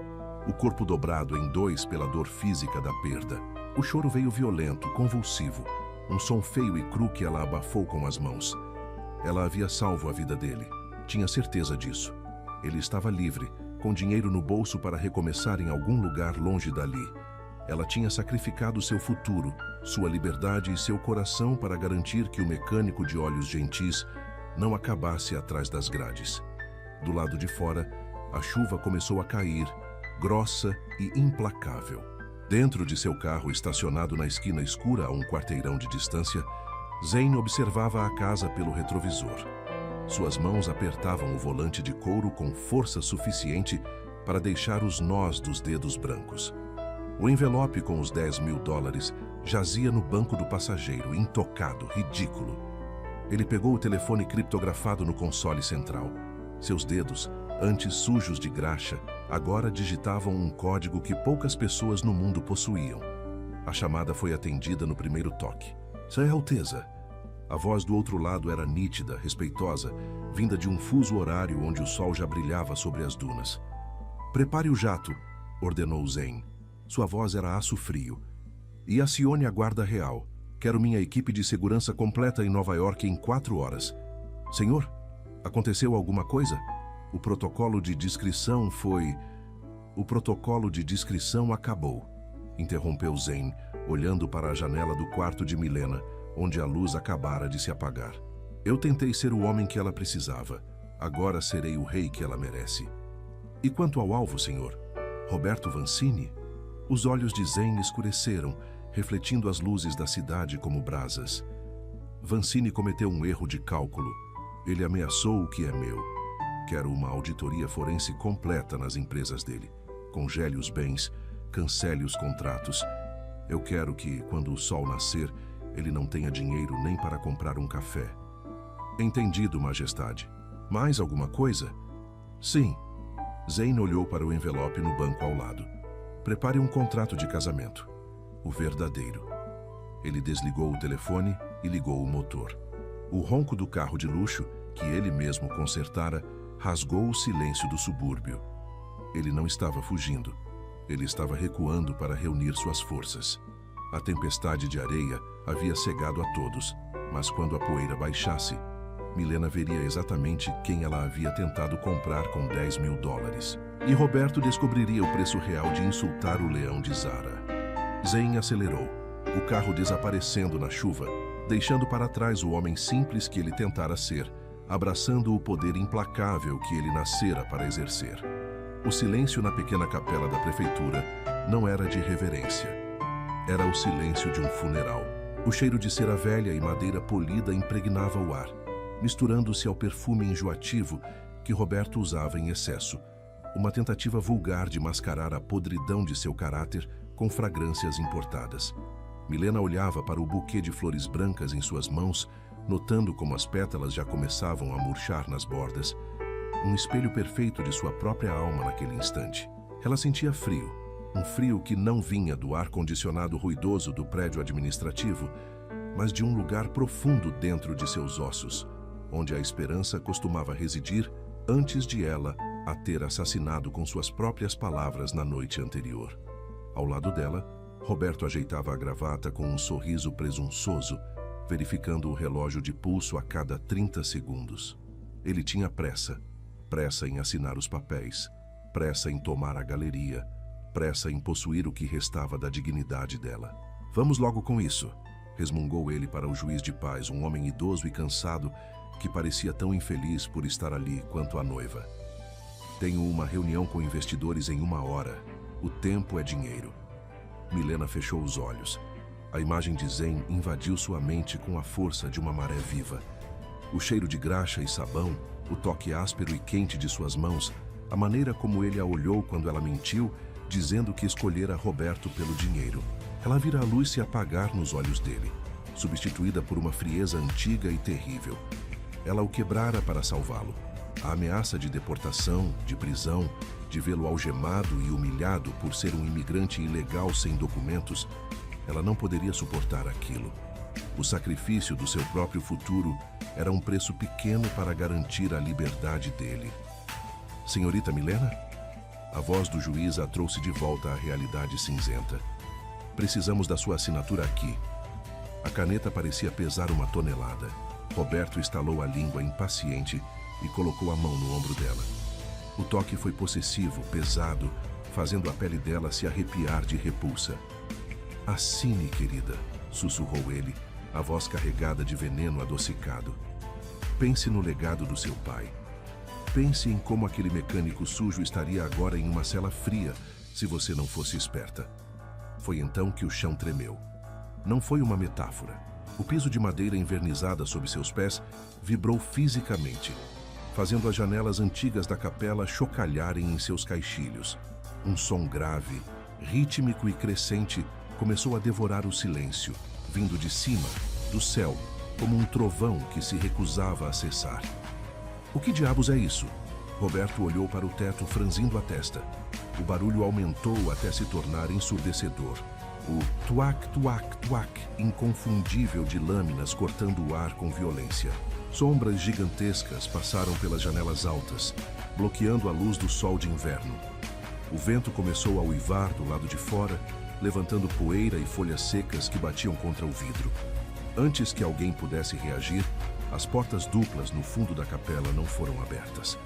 [SPEAKER 2] o corpo dobrado em dois pela dor física da perda. O choro veio violento, convulsivo, um som feio e cru que ela abafou com as mãos. Ela havia salvo a vida dele. Tinha certeza disso. Ele estava livre, com dinheiro no bolso para recomeçar em algum lugar longe dali. Ela tinha sacrificado seu futuro, sua liberdade e seu coração para garantir que o mecânico de olhos gentis não acabasse atrás das grades. Do lado de fora, a chuva começou a cair, grossa e implacável. Dentro de seu carro, estacionado na esquina escura a um quarteirão de distância, Zane observava a casa pelo retrovisor. Suas mãos apertavam o volante de couro com força suficiente para deixar os nós dos dedos brancos. O envelope com os 10 mil dólares jazia no banco do passageiro, intocado, ridículo. Ele pegou o telefone criptografado no console central. Seus dedos, antes sujos de graxa, agora digitavam um código que poucas pessoas no mundo possuíam. A chamada foi atendida no primeiro toque. Sua Alteza. A voz do outro lado era nítida, respeitosa, vinda de um fuso horário onde o sol já brilhava sobre as dunas. Prepare o jato, ordenou Zane. Sua voz era aço frio. E acione a guarda real. Quero minha equipe de segurança completa em Nova York em 4 horas. Senhor, aconteceu alguma coisa? O protocolo de discrição foi... O protocolo de discrição acabou, interrompeu Zane, olhando para a janela do quarto de Milena, onde a luz acabara de se apagar. Eu tentei ser o homem que ela precisava. Agora serei o rei que ela merece. E quanto ao alvo, senhor? Roberto Vancini? Os olhos de Zane escureceram, refletindo as luzes da cidade como brasas. Vancini cometeu um erro de cálculo. Ele ameaçou o que é meu. Quero uma auditoria forense completa nas empresas dele. Congele os bens, cancele os contratos. Eu quero que, quando o sol nascer, ele não tenha dinheiro nem para comprar um café. Entendido, majestade. Mais alguma coisa? Sim. Zane olhou para o envelope no banco ao lado. Prepare um contrato de casamento. O verdadeiro. Ele desligou o telefone e ligou o motor. O ronco do carro de luxo, que ele mesmo consertara, rasgou o silêncio do subúrbio. Ele não estava fugindo. Ele estava recuando para reunir suas forças. A tempestade de areia havia cegado a todos, mas quando a poeira baixasse, Milena veria exatamente quem ela havia tentado comprar com 10 mil dólares. E Roberto descobriria o preço real de insultar o leão de Zara. Zane acelerou, o carro desaparecendo na chuva, deixando para trás o homem simples que ele tentara ser, abraçando o poder implacável que ele nascera para exercer. O silêncio na pequena capela da prefeitura não era de reverência. Era o silêncio de um funeral. O cheiro de cera velha e madeira polida impregnava o ar, misturando-se ao perfume enjoativo que Roberto usava em excesso, uma tentativa vulgar de mascarar a podridão de seu caráter com fragrâncias importadas. Milena olhava para o buquê de flores brancas em suas mãos, notando como as pétalas já começavam a murchar nas bordas, um espelho perfeito de sua própria alma naquele instante. Ela sentia frio, um frio que não vinha do ar-condicionado ruidoso do prédio administrativo, mas de um lugar profundo dentro de seus ossos, onde a esperança costumava residir antes de ela a ter assassinado com suas próprias palavras na noite anterior. Ao lado dela, Roberto ajeitava a gravata com um sorriso presunçoso, verificando o relógio de pulso a cada 30 segundos. Ele tinha pressa, pressa em assinar os papéis, pressa em tomar a galeria, pressa em possuir o que restava da dignidade dela. Vamos logo com isso, resmungou ele para o juiz de paz, um homem idoso e cansado que parecia tão infeliz por estar ali quanto a noiva. Tenho uma reunião com investidores em 1 hora. O tempo é dinheiro. Milena fechou os olhos. A imagem de Zane invadiu sua mente com a força de uma maré viva. O cheiro de graxa e sabão, o toque áspero e quente de suas mãos, a maneira como ele a olhou quando ela mentiu, dizendo que escolhera Roberto pelo dinheiro. Ela vira a luz se apagar nos olhos dele, substituída por uma frieza antiga e terrível. Ela o quebrara para salvá-lo. A ameaça de deportação, de prisão, de vê-lo algemado e humilhado por ser um imigrante ilegal sem documentos, ela não poderia suportar aquilo. O sacrifício do seu próprio futuro era um preço pequeno para garantir a liberdade dele. Senhorita Milena? A voz do juiz a trouxe de volta à realidade cinzenta. Precisamos da sua assinatura aqui. A caneta parecia pesar 1 tonelada. Roberto estalou a língua impaciente e colocou a mão no ombro dela. O toque foi possessivo, pesado, fazendo a pele dela se arrepiar de repulsa. Assine, querida, sussurrou ele, a voz carregada de veneno adocicado. Pense no legado do seu pai. Pense em como aquele mecânico sujo estaria agora em uma cela fria se você não fosse esperta. Foi então que o chão tremeu. Não foi uma metáfora. O piso de madeira envernizada sob seus pés vibrou fisicamente, fazendo as janelas antigas da capela chocalharem em seus caixilhos. Um som grave, rítmico e crescente começou a devorar o silêncio, vindo de cima, do céu, como um trovão que se recusava a cessar. O que diabos é isso? Roberto olhou para o teto, franzindo a testa. O barulho aumentou até se tornar ensurdecedor. O tuac, tuac, tuac, inconfundível de lâminas cortando o ar com violência. Sombras gigantescas passaram pelas janelas altas, bloqueando a luz do sol de inverno. O vento começou a uivar do lado de fora, levantando poeira e folhas secas que batiam contra o vidro. Antes que alguém pudesse reagir, as portas duplas no fundo da capela não foram abertas.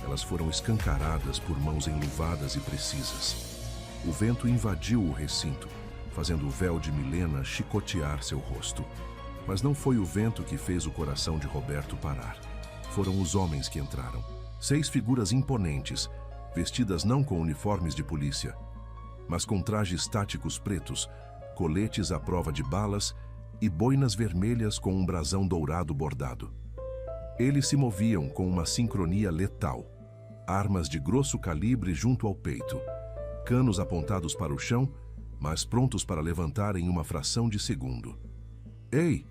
[SPEAKER 2] Elas foram escancaradas por mãos enluvadas e precisas. O vento invadiu o recinto, fazendo o véu de Milena chicotear seu rosto. Mas não foi o vento que fez o coração de Roberto parar. Foram os homens que entraram. 6 figuras imponentes, vestidas não com uniformes de polícia, mas com trajes táticos pretos, coletes à prova de balas e boinas vermelhas com um brasão dourado bordado. Eles se moviam com uma sincronia letal. Armas de grosso calibre junto ao peito, canos apontados para o chão, mas prontos para levantar em uma fração de segundo. Ei,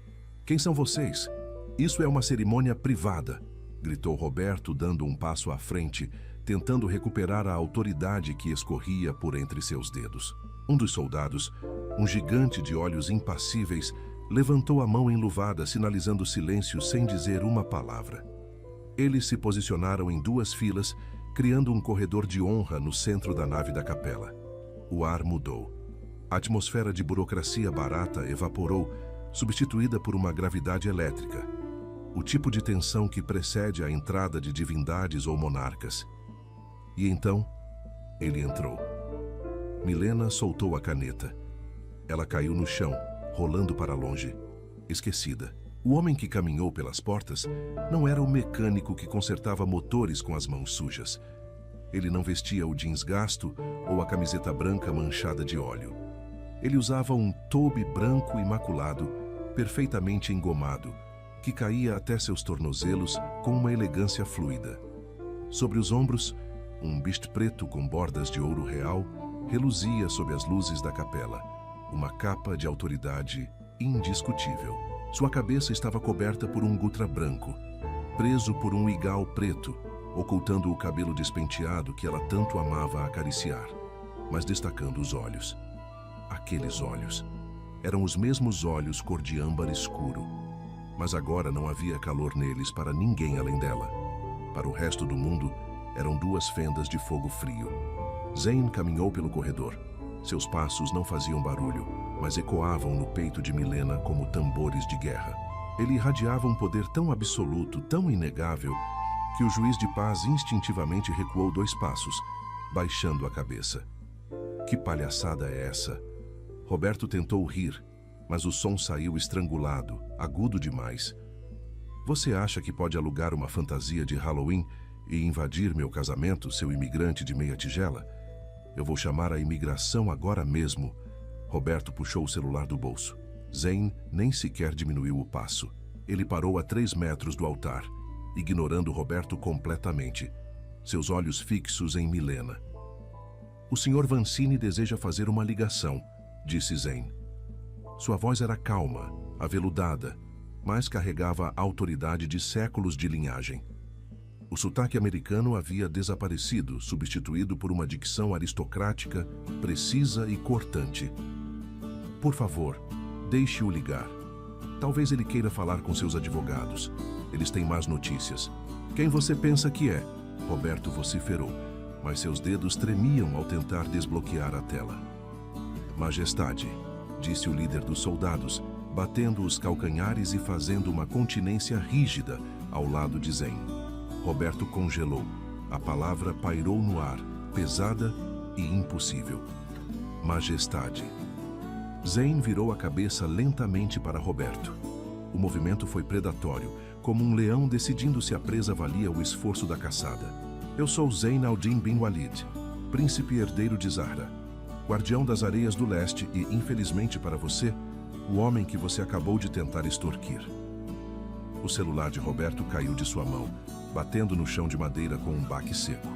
[SPEAKER 2] quem são vocês? Isso é uma cerimônia privada, gritou Roberto, dando um passo à frente, tentando recuperar a autoridade que escorria por entre seus dedos. Um dos soldados, um gigante de olhos impassíveis, levantou a mão enluvada, sinalizando silêncio sem dizer uma palavra. Eles se posicionaram em 2 filas, criando um corredor de honra no centro da nave da capela. O ar mudou. A atmosfera de burocracia barata evaporou, substituída por uma gravidade elétrica. O tipo de tensão que precede a entrada de divindades ou monarcas. E então, ele entrou. Milena soltou a caneta. Ela caiu no chão, rolando para longe, esquecida. O homem que caminhou pelas portas não era o mecânico que consertava motores com as mãos sujas. Ele não vestia o jeans gasto ou a camiseta branca manchada de óleo. Ele usava um toube branco imaculado, perfeitamente engomado, que caía até seus tornozelos com uma elegância fluida. Sobre os ombros, um bist preto com bordas de ouro real reluzia sob as luzes da capela, uma capa de autoridade indiscutível. Sua cabeça estava coberta por um gutra branco, preso por um igal preto, ocultando o cabelo despenteado que ela tanto amava acariciar, mas destacando os olhos. Aqueles olhos eram os mesmos olhos cor de âmbar escuro, mas agora não havia calor neles para ninguém além dela. Para o resto do mundo, eram 2 fendas de fogo frio. Zane caminhou pelo corredor. Seus passos não faziam barulho, mas ecoavam no peito de Milena como tambores de guerra. Ele irradiava um poder tão absoluto, tão inegável, que o juiz de paz instintivamente recuou 2 passos, baixando a cabeça. Que palhaçada é essa? Roberto tentou rir, mas o som saiu estrangulado, agudo demais. Você acha que pode alugar uma fantasia de Halloween e invadir meu casamento, seu imigrante de meia tigela? Eu vou chamar a imigração agora mesmo. Roberto puxou o celular do bolso. Zane nem sequer diminuiu o passo. Ele parou a 3 metros do altar, ignorando Roberto completamente, seus olhos fixos em Milena. O Sr. Vancini deseja fazer uma ligação, disse Zane. Sua voz era calma, aveludada, mas carregava a autoridade de séculos de linhagem. O sotaque americano havia desaparecido, substituído por uma dicção aristocrática, precisa e cortante. Por favor, deixe-o ligar. Talvez ele queira falar com seus advogados. Eles têm más notícias. Quem você pensa que é? Roberto vociferou, mas seus dedos tremiam ao tentar desbloquear a tela. Majestade, disse o líder dos soldados, batendo os calcanhares e fazendo uma continência rígida ao lado de Zane. Roberto congelou. A palavra pairou no ar, pesada e impossível. Majestade. Zane virou a cabeça lentamente para Roberto. O movimento foi predatório, como um leão decidindo se a presa valia o esforço da caçada. Eu sou Zane al-Din bin Walid, príncipe herdeiro de Zahra, guardião das areias do leste e, infelizmente para você, o homem que você acabou de tentar extorquir. O celular de Roberto caiu de sua mão, batendo no chão de madeira com um baque seco.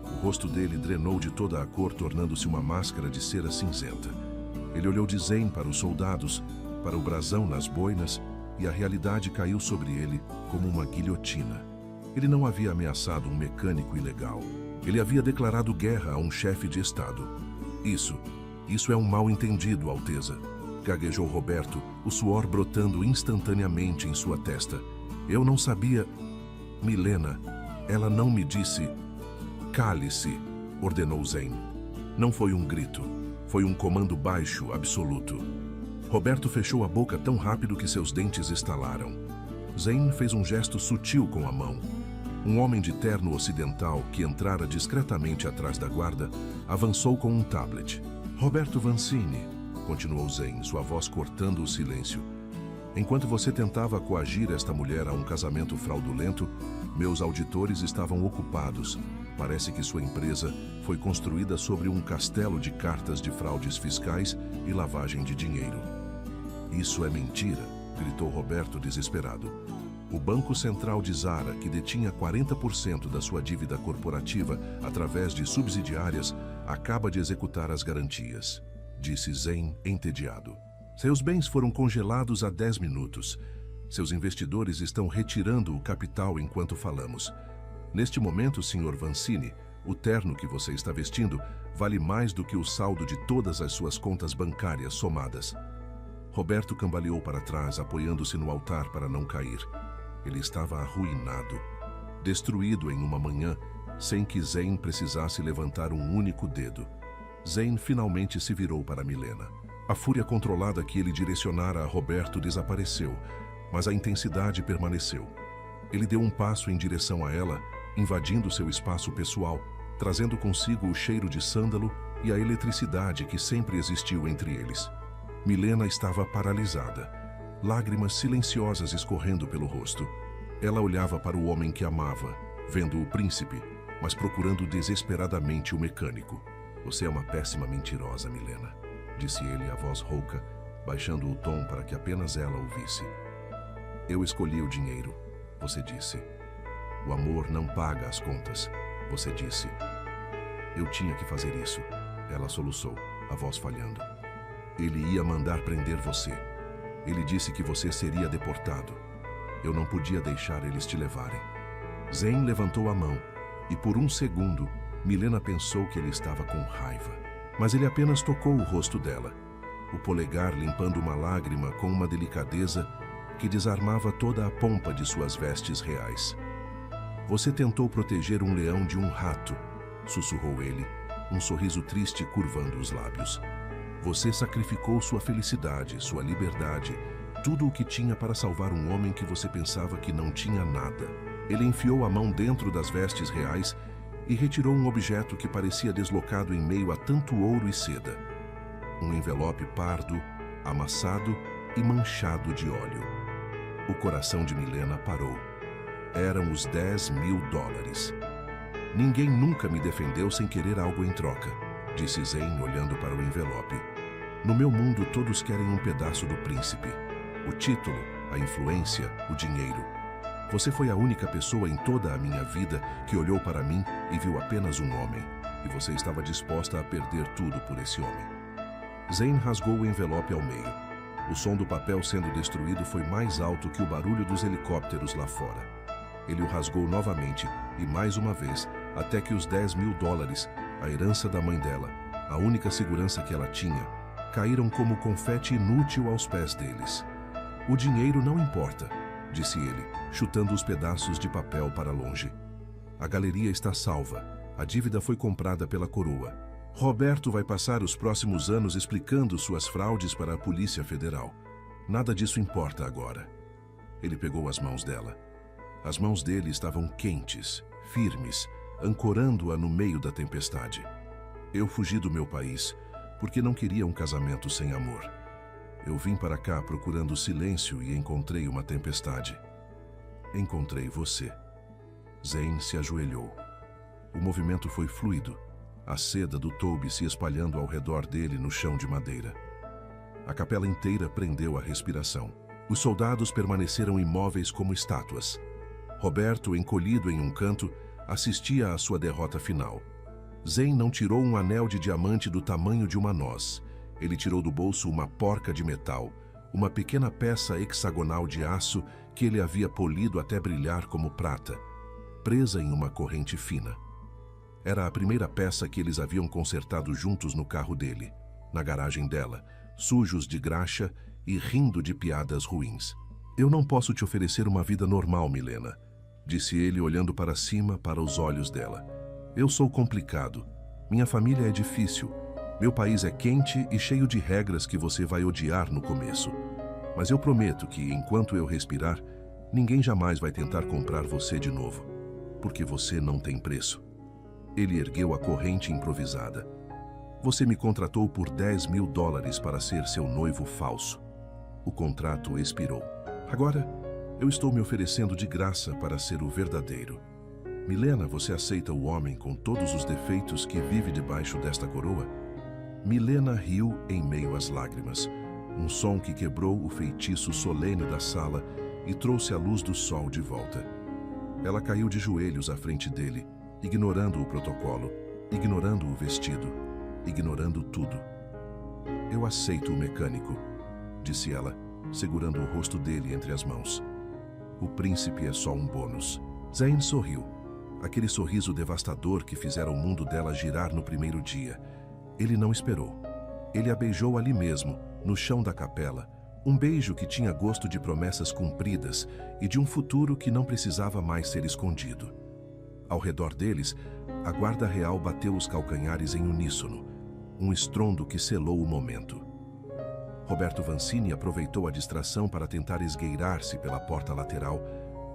[SPEAKER 2] O rosto dele drenou de toda a cor, tornando-se uma máscara de cera cinzenta. Ele olhou de Zane para os soldados, para o brasão nas boinas, e a realidade caiu sobre ele como uma guilhotina. Ele não havia ameaçado um mecânico ilegal. Ele havia declarado guerra a um chefe de Estado. Isso é um mal-entendido, Alteza, gaguejou Roberto, o suor brotando instantaneamente em sua testa. Eu não sabia... Milena, ela não me disse... Cale-se, ordenou Zane. Não foi um grito, foi um comando baixo, absoluto. Roberto fechou a boca tão rápido que seus dentes estalaram. Zane fez um gesto sutil com a mão. Um homem de terno ocidental, que entrara discretamente atrás da guarda, avançou com um tablet. Roberto Vancini, continuou Zane, sua voz cortando o silêncio. Enquanto você tentava coagir esta mulher a um casamento fraudulento, meus auditores estavam ocupados. Parece que sua empresa foi construída sobre um castelo de cartas de fraudes fiscais e lavagem de dinheiro. Isso é mentira, gritou Roberto desesperado. O Banco Central de Zahra, que detinha 40% da sua dívida corporativa através de subsidiárias, acaba de executar as garantias, disse Zane entediado. Seus bens foram congelados há 10 minutos. Seus investidores estão retirando o capital enquanto falamos. Neste momento, Sr. Vancini, O terno que você está vestindo vale mais do que o saldo de todas as suas contas bancárias somadas. Roberto cambaleou para trás, apoiando-se no altar para não cair. Ele estava arruinado, destruído em uma manhã, sem que Zane precisasse levantar um único dedo. Zane finalmente se virou para Milena. A fúria controlada que ele direcionara a Roberto desapareceu, mas a intensidade permaneceu. Ele deu um passo em direção a ela, invadindo seu espaço pessoal, trazendo consigo o cheiro de sândalo e a eletricidade que sempre existiu entre eles. Milena estava paralisada, lágrimas silenciosas escorrendo pelo rosto. Ela olhava para o homem que amava, vendo o príncipe, mas procurando desesperadamente o mecânico. Você é uma péssima mentirosa, Milena, disse ele, a voz rouca, baixando o tom para que apenas ela ouvisse. Eu escolhi o dinheiro, você disse. O amor não paga as contas, você disse. Eu tinha que fazer isso, ela soluçou, a voz falhando. Ele ia mandar prender você. Ele disse que você seria deportado. Eu não podia deixar eles te levarem. Zane levantou a mão, e por um segundo, Milena pensou que ele estava com raiva. Mas ele apenas tocou o rosto dela, o polegar limpando uma lágrima com uma delicadeza que desarmava toda a pompa de suas vestes reais. Você tentou proteger um leão de um rato, sussurrou ele, um sorriso triste curvando os lábios. Você sacrificou sua felicidade, sua liberdade, tudo o que tinha para salvar um homem que você pensava que não tinha nada. Ele enfiou a mão dentro das vestes reais e retirou um objeto que parecia deslocado em meio a tanto ouro e seda. Um envelope pardo, amassado e manchado de óleo. O coração de Milena parou. Eram os $10.000. Ninguém nunca me defendeu sem querer algo em troca, disse Zane olhando para o envelope. No meu mundo todos querem um pedaço do príncipe. O título, a influência, o dinheiro. Você foi a única pessoa em toda a minha vida que olhou para mim e viu apenas um homem, e você estava disposta a perder tudo por esse homem. Zane rasgou o envelope ao meio. O som do papel sendo destruído foi mais alto que o barulho dos helicópteros lá fora. Ele o rasgou novamente e mais uma vez, até que os $10.000, a herança da mãe dela, a única segurança que ela tinha, caíram como confete inútil aos pés deles. O dinheiro não importa, disse ele, chutando os pedaços de papel para longe. A galeria está salva. A dívida foi comprada pela coroa. Roberto vai passar os próximos anos explicando suas fraudes para a Polícia Federal. Nada disso importa agora. Ele pegou as mãos dela. As mãos dele estavam quentes, firmes, ancorando-a no meio da tempestade. Eu fugi do meu país porque não queria um casamento sem amor. Eu vim para cá procurando silêncio e encontrei uma tempestade. Encontrei você. Zane se ajoelhou. O movimento foi fluido, a seda do toube se espalhando ao redor dele no chão de madeira. A capela inteira prendeu a respiração. Os soldados permaneceram imóveis como estátuas. Roberto, encolhido em um canto, assistia à sua derrota final. Zane não tirou um anel de diamante do tamanho de uma noz. Ele tirou do bolso uma porca de metal, uma pequena peça hexagonal de aço que ele havia polido até brilhar como prata, presa em uma corrente fina. Era a primeira peça que eles haviam consertado juntos no carro dele, na garagem dela, sujos de graxa e rindo de piadas ruins. Eu não posso te oferecer uma vida normal, Milena, disse ele olhando para cima para os olhos dela. Eu sou complicado. Minha família é difícil. Meu país é quente e cheio de regras que você vai odiar no começo. Mas eu prometo que, enquanto eu respirar, ninguém jamais vai tentar comprar você de novo, porque você não tem preço. Ele ergueu a corrente improvisada. Você me contratou por $10.000 para ser seu noivo falso. O contrato expirou. Agora, eu estou me oferecendo de graça para ser o verdadeiro. Milena, você aceita o homem com todos os defeitos que vive debaixo desta coroa? Milena riu em meio às lágrimas, um som que quebrou o feitiço solene da sala e trouxe a luz do sol de volta. Ela caiu de joelhos à frente dele, ignorando o protocolo, ignorando o vestido, ignorando tudo. Eu aceito o mecânico, disse ela, segurando o rosto dele entre as mãos. O príncipe é só um bônus. Zane sorriu. Aquele sorriso devastador que fizera o mundo dela girar no primeiro dia. Ele não esperou. Ele a beijou ali mesmo, no chão da capela, um beijo que tinha gosto de promessas cumpridas e de um futuro que não precisava mais ser escondido. Ao redor deles, a guarda real bateu os calcanhares em uníssono, um estrondo que selou o momento. Roberto Vancini aproveitou a distração para tentar esgueirar-se pela porta lateral,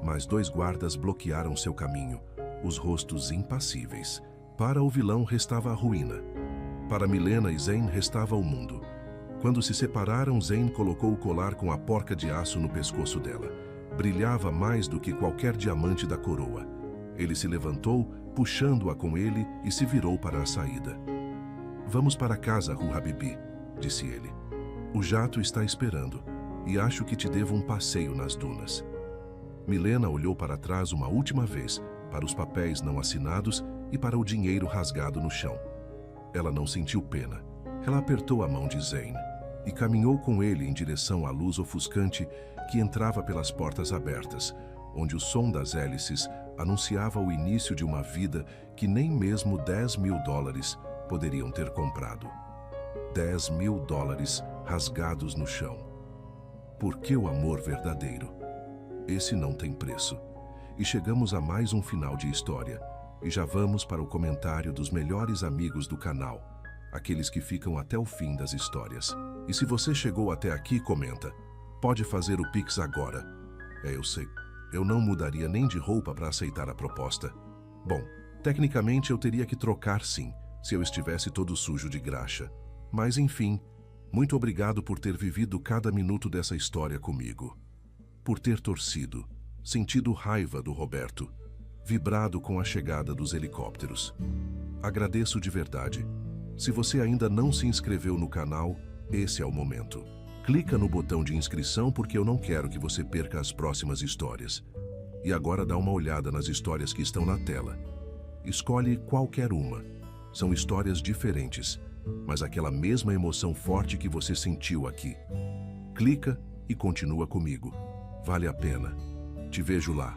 [SPEAKER 2] mas 2 guardas bloquearam seu caminho, os rostos impassíveis. Para o vilão restava a ruína. Para Milena e Zane restava o mundo. Quando se separaram, Zane colocou o colar com a porca de aço no pescoço dela. Brilhava mais do que qualquer diamante da coroa. Ele se levantou, puxando-a com ele, e se virou para a saída. "Vamos para casa, Ru Habibi", disse ele. "O jato está esperando, e acho que te devo um passeio nas dunas." Milena olhou para trás uma última vez, para os papéis não assinados e para o dinheiro rasgado no chão. Ela não sentiu pena. Ela apertou a mão de Zane e caminhou com ele em direção à luz ofuscante que entrava pelas portas abertas, onde o som das hélices anunciava o início de uma vida que nem mesmo $10.000 poderiam ter comprado. $10.000 rasgados no chão. Por que o amor verdadeiro? Esse não tem preço. E chegamos a mais um final de história. E já vamos para o comentário dos melhores amigos do canal, aqueles que ficam até o fim das histórias. E se você chegou até aqui, comenta. Pode fazer o Pix agora. Eu sei. Eu não mudaria nem de roupa para aceitar a proposta. Bom, tecnicamente eu teria que trocar sim, se eu estivesse todo sujo de graxa. Mas enfim, muito obrigado por ter vivido cada minuto dessa história comigo. Por ter torcido, sentido raiva do Roberto, vibrado com a chegada dos helicópteros. Agradeço de verdade. Se você ainda não se inscreveu no canal, esse é o momento. Clica no botão de inscrição porque eu não quero que você perca as próximas histórias. E agora dá uma olhada nas histórias que estão na tela. Escolhe qualquer uma. São histórias diferentes, mas aquela mesma emoção forte que você sentiu aqui. Clica e continua comigo. Vale a pena. Te vejo lá.